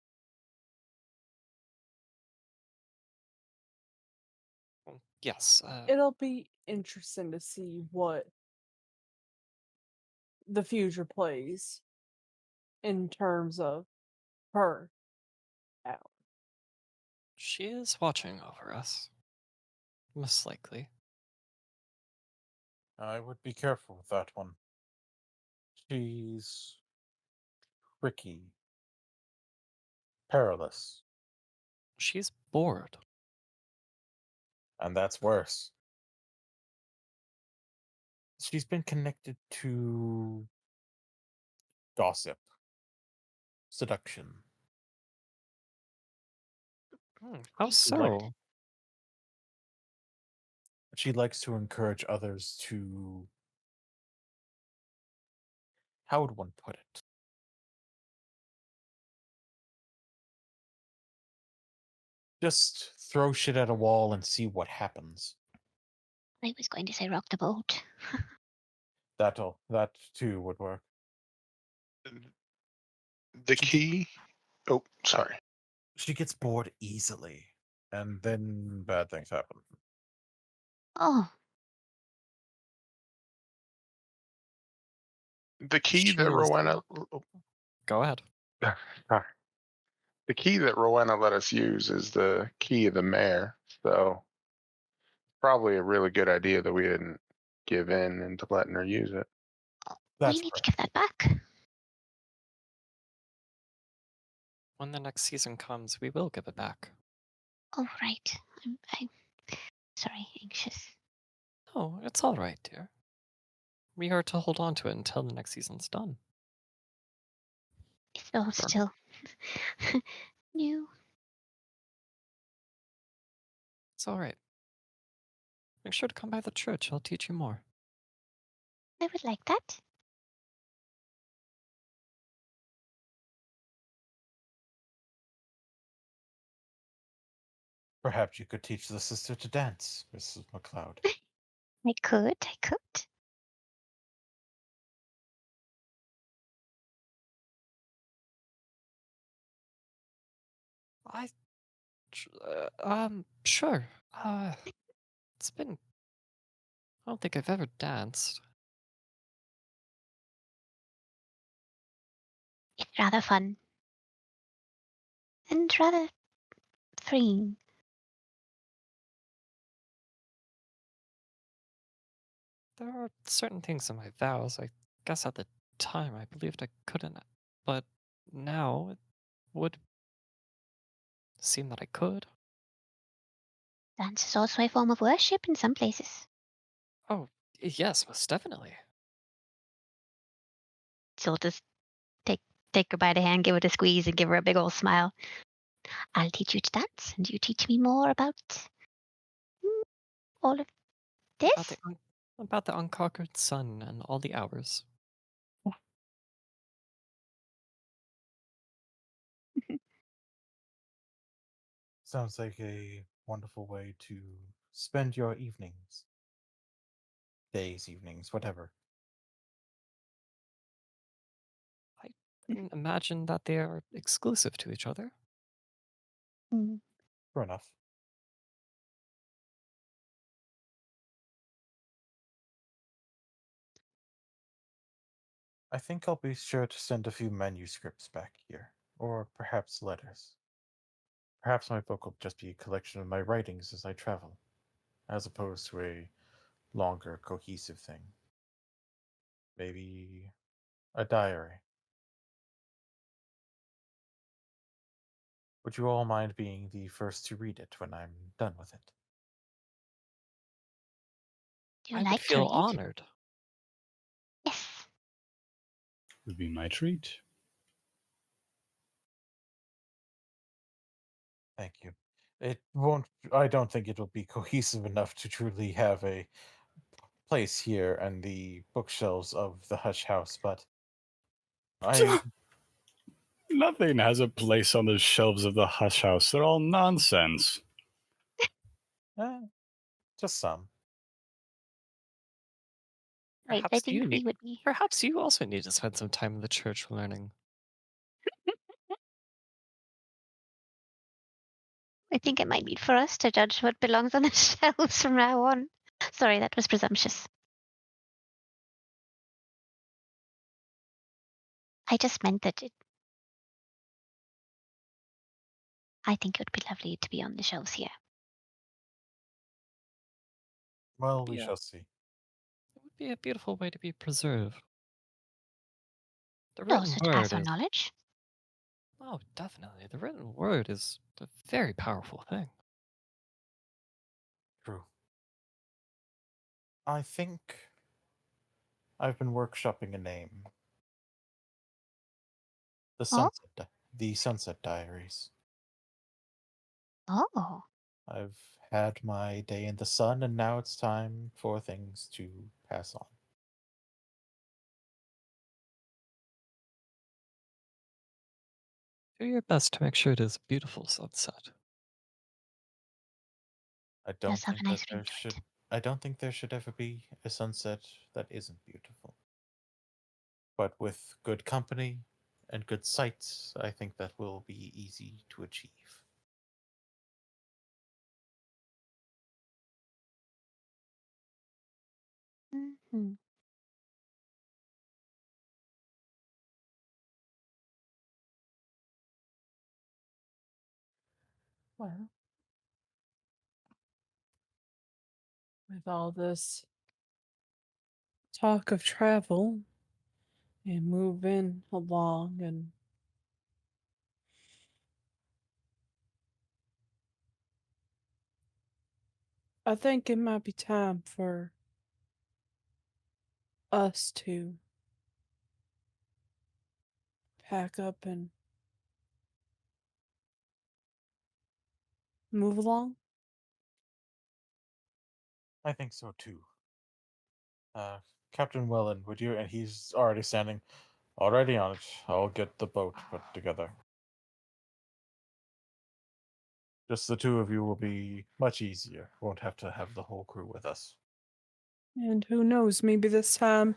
Yes. It'll be interesting to see what the future plays in terms of her out. She is watching over us. Most likely. I would be careful with that one. She's tricky, perilous, She's bored. and that's worse. She's been connected to gossip, seduction. How Like- so? She likes to encourage others to. How would one put it? Just throw shit at a wall and see what happens. I was going to say rock the boat. That too would work. The key. Oh, sorry. She gets bored easily, and then bad things happen. Oh, The key that She is- Rowena. Go ahead. Sorry. The key that Rowena let us use is the key of the mayor. So probably a really good idea that we didn't give in into letting her use it. That's we need to correct. give that back. When the next season comes, we will give it back. Oh, right. I'm sorry, anxious. Oh, it's all right, dear. We are to hold on to it until the next season's done. It's all Sure. still new. It's all right. Make sure to come by the church. I'll teach you more. I would like that. Perhaps you could teach the sister to dance, Mrs. McLeod. I could. Sure. It's been. I don't think I've ever danced. It's rather fun. And rather freeing. There are certain things in my vows. I guess at the time, I believed I couldn't, but now it would seem that I could. Dance is also a form of worship in some places. Oh, yes, most definitely. She'll just take her by the hand, give it a squeeze, and give her a big old smile. I'll teach you to dance, and you teach me more about all of About this. about the unconquered sun and all the hours. Sounds like a wonderful way to spend your evenings. Days, evenings, whatever. I imagine that they are exclusive to each other. Mm. Fair enough. I think I'll be sure to send a few manuscripts back here, or perhaps letters. Perhaps my book will just be a collection of my writings as I travel, as opposed to a longer, cohesive thing. Maybe a diary. Would you all mind being the first to read it when I'm done with it? Do you I would like to feel read? honored. Yes. Would be my treat. Thank you. It won't. I don't think it'll be cohesive enough to truly have a place here and the bookshelves of the Hush House, but I Nothing has a place on the shelves of the Hush House. They're all nonsense. just some. I Perhaps think we would be. Perhaps you also need to spend some time in the church learning. I think it might be for us to judge what belongs on the shelves from now on. Sorry, that was presumptuous. I just meant that I think it would be lovely to be on the shelves here. Well, we Yeah. shall see. It would be a beautiful way to be preserved. The And written also to pass word on is knowledge. oh, definitely. The written word is a very powerful thing. True. I think I've been workshopping a name. Oh? The Sunset Diaries. Oh. I've had my day in the sun, and now it's time for things to pass on. Do your best to make sure it is a beautiful sunset. I Does don't have a think nice that ring there to should. it. I don't think there should ever be a sunset that isn't beautiful. But with good company and good sights, I think that will be easy to achieve. Mm-hmm. Well, with all this talk of travel and moving along, and I think it might be time for us to pack up and move along. I think so too. Captain Welland, would you? And he's already standing. Already on it. I'll get the boat put together. Just the two of you will be much easier. Won't have to have the whole crew with us. And who knows, maybe this time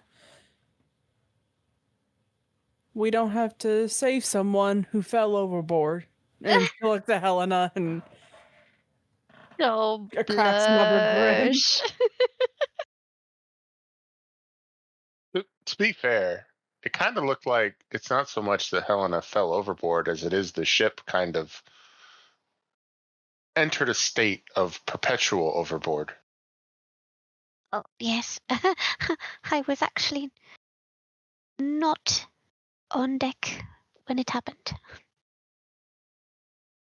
we don't have to save someone who fell overboard. And she looked at Helena and Oh, cracks another grin. blush. To be fair, it kind of looked like it's not so much that Helena fell overboard as it is the ship kind of entered a state of perpetual overboard. Oh, yes. I was actually not on deck when it happened.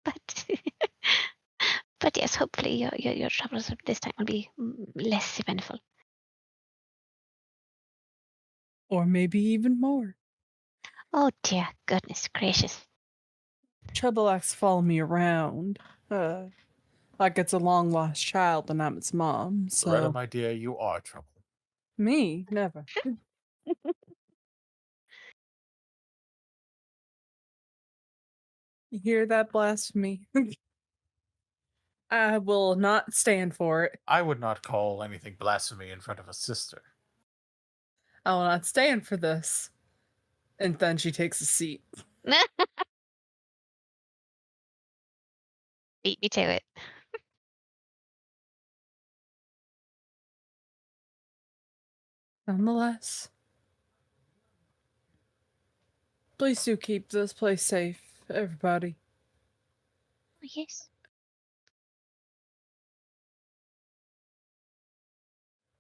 But but yes, hopefully your travels this time will be less eventful. Or maybe even more. Oh dear goodness gracious. Trouble likes to follow me around. Like it's a long lost child and I'm its mom, so. Loretta, my dear, you are trouble. Me? Never. You hear that blasphemy? I will not stand for it. I would not call anything blasphemy in front of a sister. I will not stand for this. And then she takes a seat. Beat me to it. Nonetheless, please do keep this place safe, everybody. Oh, yes.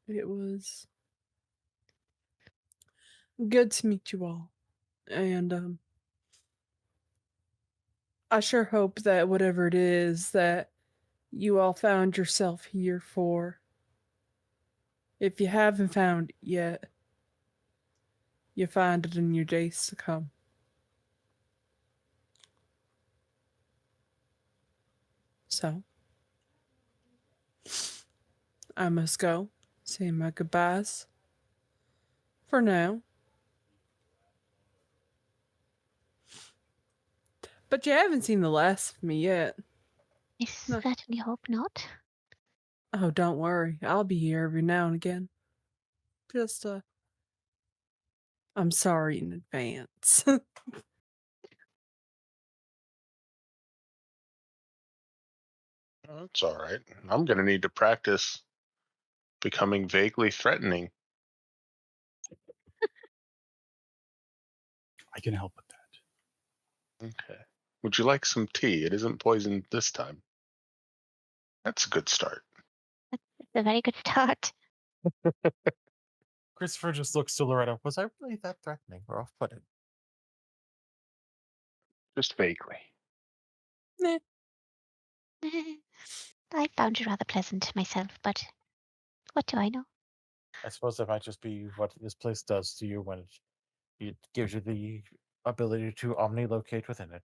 It was good to meet you all. And I sure hope that whatever it is that you all found yourself here for, if you haven't found it yet, you find it in your days to come. So, I must go, say my goodbyes for now. But you haven't seen the last of me yet. I No. certainly hope not. Oh, don't worry. I'll be here every now and again. Just, I'm sorry in advance. That's all right. I'm going to need to practice becoming vaguely threatening. I can help with that. Okay. Would you like some tea? It isn't poisoned this time. That's a good start. It's a very good start. Christopher just looks to Loretta. Was I really that threatening or off-putting? Just vaguely. Nah. I found you rather pleasant myself, but what do I know? I suppose that might just be what this place does to you when it gives you the ability to omni-locate within it.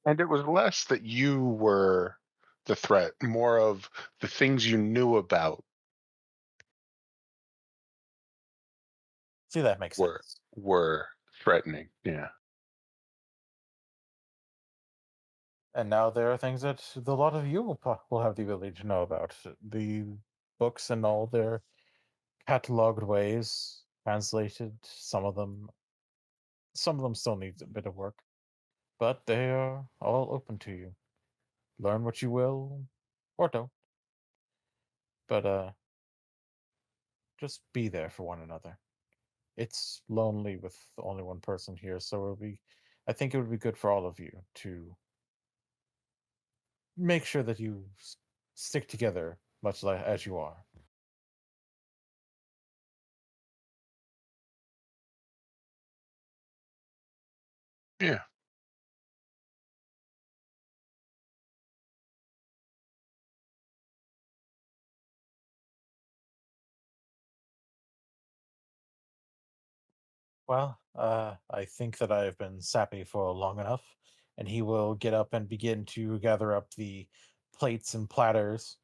And it was less that you were the threat, more of the things you knew about See, that makes sense. were threatening. Yeah. And now there are things that the lot of you will have the ability to know about. The books and all their cataloged ways, translated. Some of them still need a bit of work, but they are all open to you. Learn what you will, or don't. But just be there for one another. It's lonely with only one person here, so I think it would be good for all of you to make sure that you stick together, much like as you are. Yeah. Well, I think that I have been sappy for long enough, and he will get up and begin to gather up the plates and platters.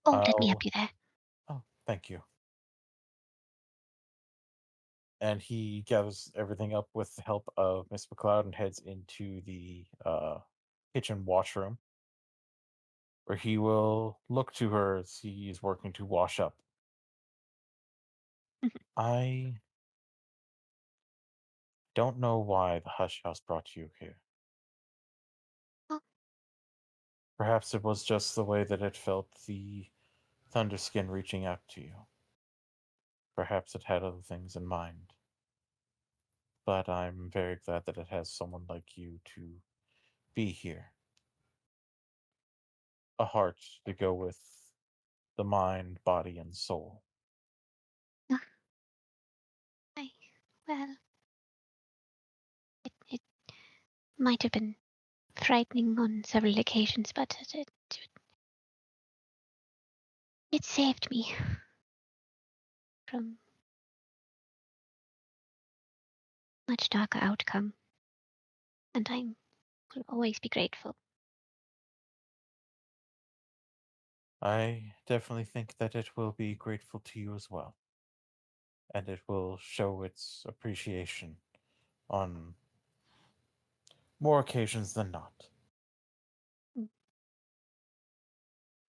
Oh, let me Oh, help you there. oh, thank you. And he gathers everything up with the help of Miss McLeod and heads into the kitchen washroom, where he will look to her as he is working to wash up. I don't know why the Hush House brought you here. Oh. Perhaps it was just the way that it felt the Thunderskin reaching out to you. Perhaps it had other things in mind. But I'm very glad that it has someone like you to be here. A heart to go with the mind, body, and soul. Well, it might have been frightening on several occasions, but it saved me from much darker outcome, and I will always be grateful. I definitely think that it will be grateful to you as well. And it will show its appreciation on more occasions than not. Mm.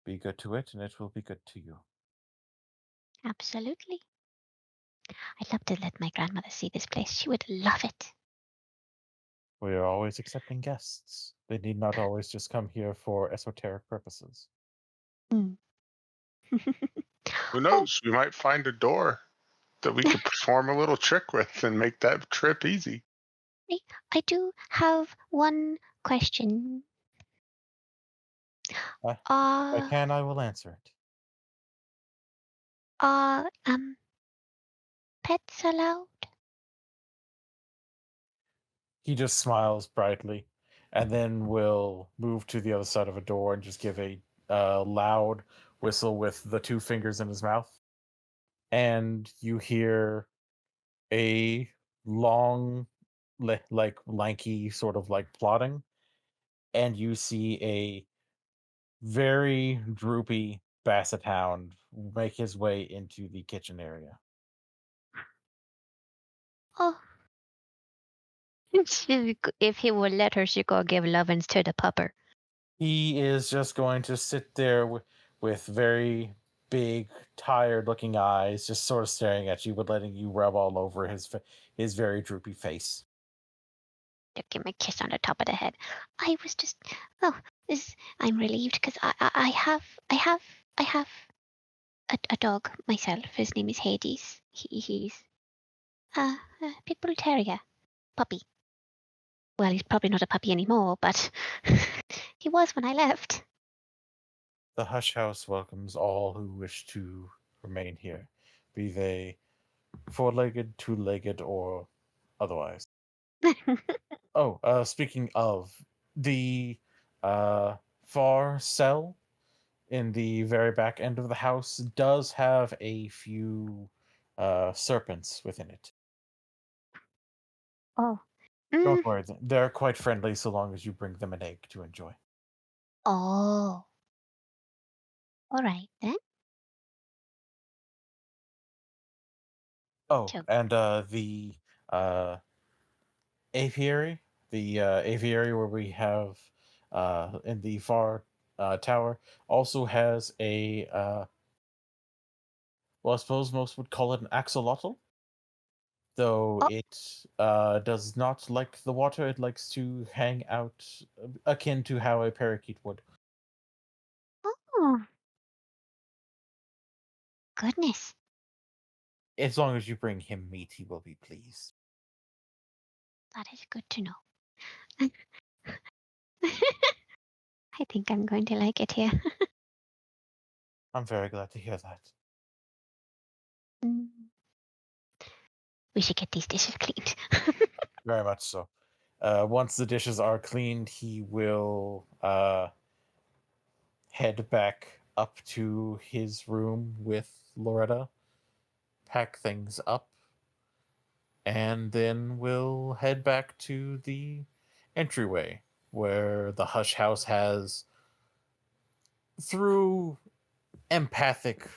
Be good to it, and it will be good to you. Absolutely. I'd love to let my grandmother see this place. She would love it. We are always accepting guests. They need not always just come here for esoteric purposes. Mm. Who Oh, knows? We might find a door that we could perform a little trick with and make that trip easy. I do have one question. If I Are can, I will answer it. pets allowed? He just smiles brightly, and then will move to the other side of a door and just give a loud whistle with the two fingers in his mouth. And you hear a long, like lanky sort of like plodding, and you see a very droopy basset hound make his way into the kitchen area. Oh. If he would let her, she could give lovins to the pupper. He is just going to sit there with very big, tired-looking eyes, just sort of staring at you, but letting you rub all over his very droopy face. Give him a kiss on the top of the head. I was just, I'm relieved because I have a dog myself. His name is Hades. He's a pit bull terrier puppy. Well, he's probably not a puppy anymore, but he was when I left. The Hush House welcomes all who wish to remain here, be they four-legged, two-legged, or otherwise. Oh, speaking of, the far cell in the very back end of the house does have a few serpents within it. Oh. Don't worry, they're quite friendly so long as you bring them an egg to enjoy. Oh. All right then. Oh, So, and the uh, apiary, the aviary where we have in the far tower, also has a well, I suppose most would call it an axolotl. Though oh, it does not like the water, it likes to hang out akin to how a parakeet would. oh, goodness. As long as you bring him meat, he will be pleased. That is good to know. I think I'm going to like it here. I'm very glad to hear that. Mm. We should get these dishes cleaned. Very much so. Once the dishes are cleaned, he will head back up to his room with Loretta, pack things up, and then we'll head back to the entryway where the Hush House has, through empathic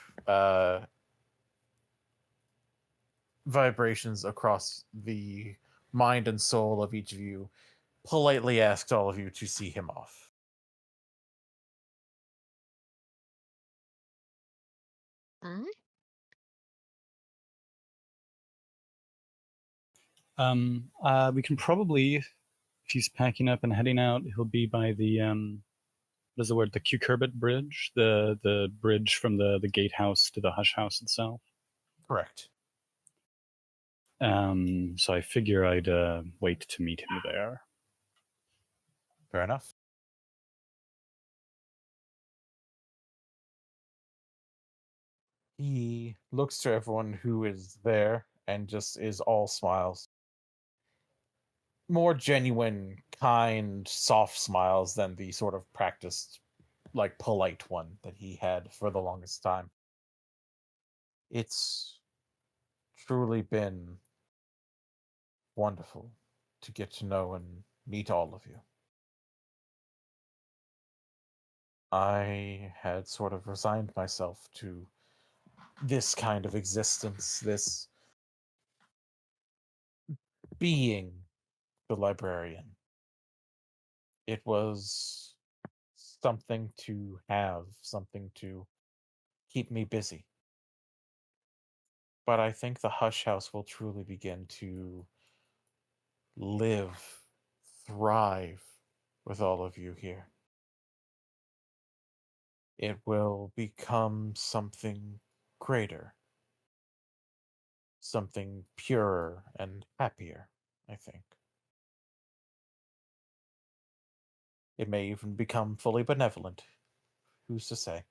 vibrations across the mind and soul of each of you, politely asked all of you to see him off. Huh? We can probably, if he's packing up and heading out, he'll be by the what is the word? The Cucurbit Bridge, the bridge from the gatehouse to the Hush House itself. Correct. So I figure I'd wait to meet him there. Fair enough. He looks to everyone who is there and just is all smiles. More genuine, kind, soft smiles than the sort of practiced, like, polite one that he had for the longest time. It's truly been wonderful to get to know and meet all of you. I had sort of resigned myself to this kind of existence, this being the librarian. It was something to have, something to keep me busy. But I think the Hush House will truly begin to live, thrive with all of you here. It will become something greater, something purer and happier, I think. It may even become fully benevolent. Who's to say?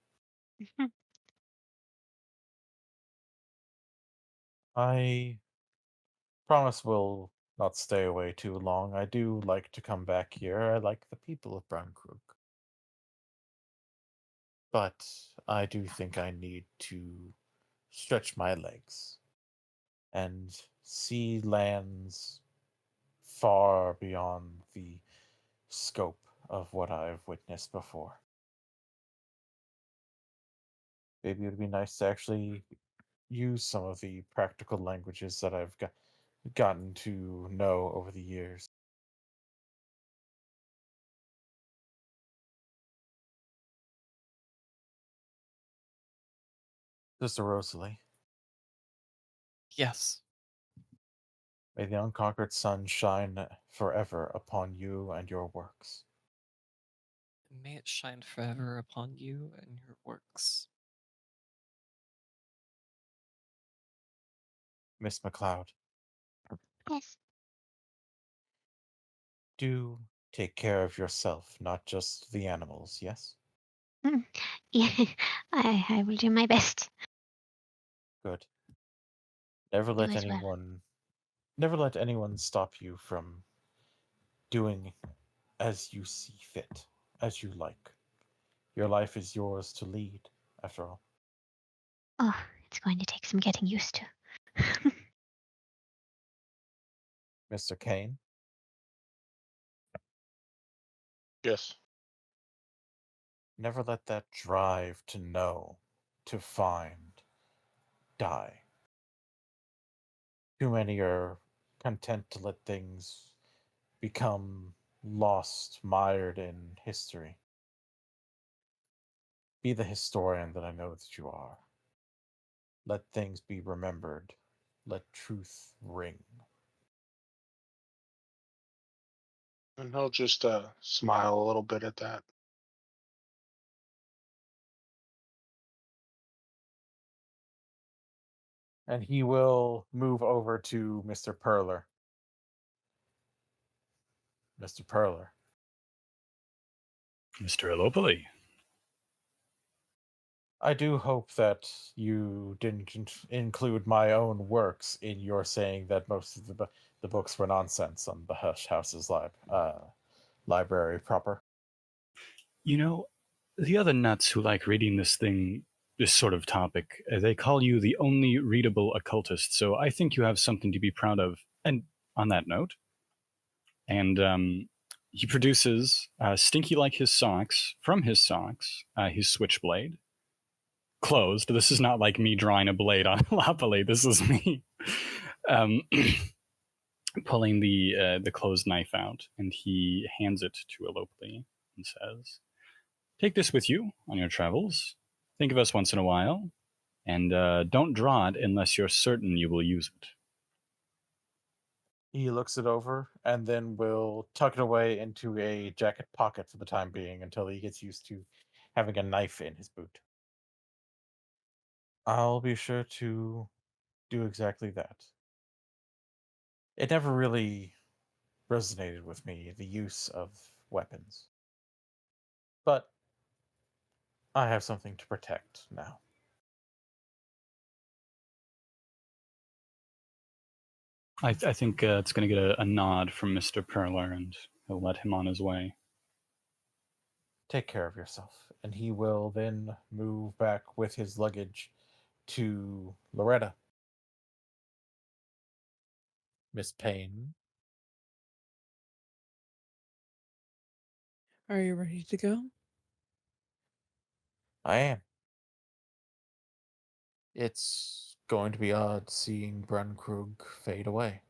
I promise we'll not stay away too long. I do like to come back here. I like the people of Brownkrug. But I do think I need to stretch my legs and see lands far beyond the scope of what I've witnessed before. Maybe it would be nice to actually use some of the practical languages that I've gotten to know over the years. Sister Rosalie, Yes. may the unconquered sun shine forever upon you and your works. May it shine forever upon you and your works. Miss McLeod, Yes. do take care of yourself, not just the animals, yes? Mm. Yeah, I will do my best. Good. Never You let as well. anyone stop you from doing as you see fit, as you like. Your life is yours to lead, after all. Oh, it's going to take some getting used to. Mr. Kane, Yes. never let that drive to know, to find, die. Too many are content to let things become lost, mired in history. Be the historian that I know that you are. Let things be remembered. Let truth ring. And he'll just smile a little bit at that. And he will move over to Mr. Perler. Mr. Perler, Mr. Elopoli. I do hope that you didn't include my own works in your saying that most of the books were nonsense on the Hush House's library proper. You know, the other nuts who like reading this sort of topic, they call you the only readable occultist, so I think you have something to be proud of. And on that note, and he produces, stinky like his socks, from his socks, his switchblade, closed. This is not like me drawing a blade on Lapoli. This is me um, pulling the closed knife out, and he hands it to Elopoli and says, "Take this with you on your travels. Think of us once in a while, and don't draw it unless you're certain you will use it." He looks it over and then will tuck it away into a jacket pocket for the time being until he gets used to having a knife in his boot. I'll be sure to do exactly that. It never really resonated with me, the use of weapons. But I have something to protect now. I think it's going to get a nod from Mr. Perler, and he'll let him on his way. Take care of yourself. And he will then move back with his luggage to Loretta. Miss Payne. Are you ready to go? I am. It's going to be odd seeing Brunkrug fade away.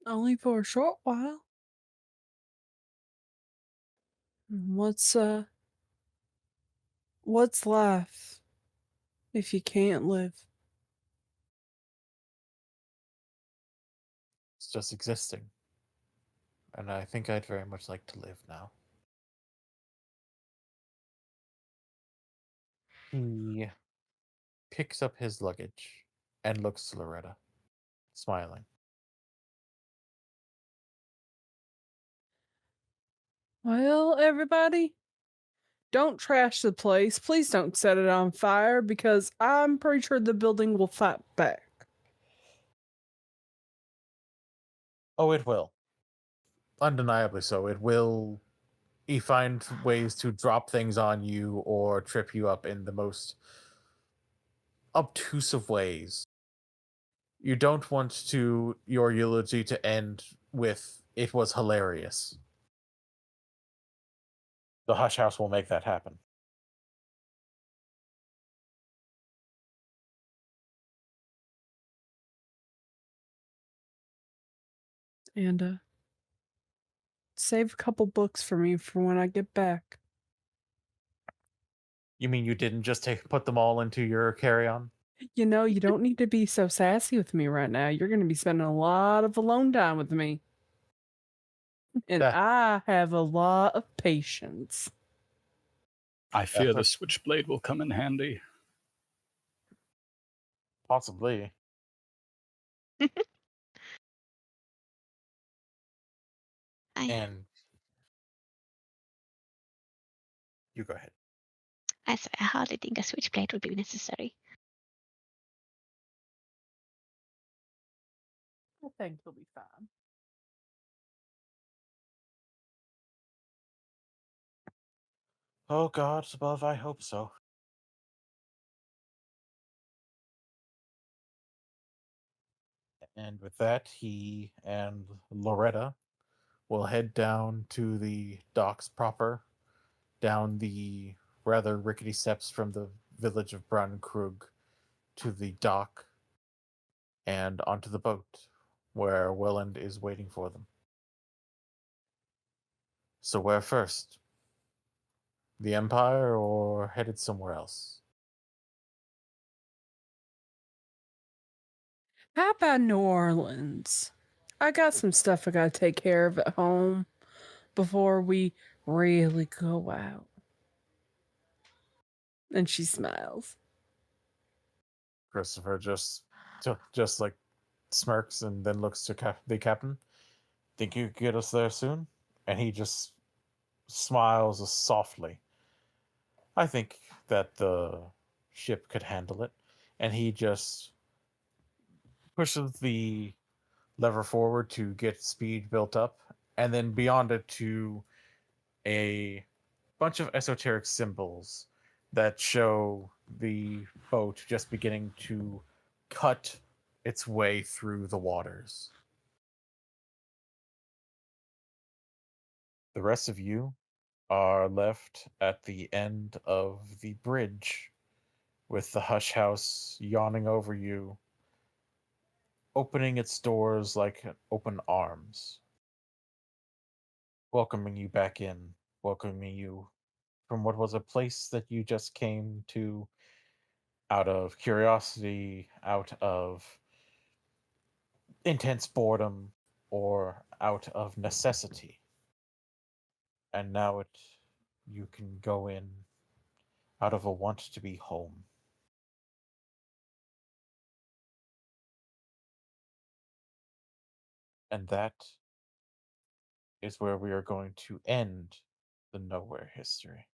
Only for a short while. What's life if you can't live? It's just existing. And I think I'd very much like to live now. He picks up his luggage and looks to Loretta, smiling. Well, everybody, don't trash the place. Please don't set it on fire because I'm pretty sure the building will fight back. Oh, it will. Undeniably so. It will. He find ways to drop things on you or trip you up in the most obtuse of ways. You don't want your eulogy to end with "it was hilarious." The Hush House will make that happen. And save a couple books for me for when I get back. You mean you didn't just put them all into your carry-on? You know, you don't need to be so sassy with me right now. You're going to be spending a lot of alone time with me. And I have a lot of patience. I fear the switchblade will come in handy. Possibly. And you go ahead. I hardly think a switchblade would be necessary. I think he'll be fine. Oh, God above, I hope so. And with that, he and Loretta will head down to the docks proper, down the rather rickety steps from the village of Brunkrug to the dock, and onto the boat, where Welland is waiting for them. So where first? The Empire, or headed somewhere else? How about New Orleans? I got some stuff I gotta take care of at home before we really go out. And she smiles. Christopher just like smirks and then looks to the captain. Think you could get us there soon? And he just smiles softly. I think that the ship could handle it. And he just pushes the lever forward to get speed built up, and then beyond it to a bunch of esoteric symbols that show the boat just beginning to cut its way through the waters. The rest of you are left at the end of the bridge with the Hush House yawning over you, opening its doors like open arms, welcoming you back in, welcoming you from what was a place that you just came to out of curiosity, out of intense boredom, or out of necessity. And now you can go in out of a want to be home. And that is where we are going to end the Nowhere history.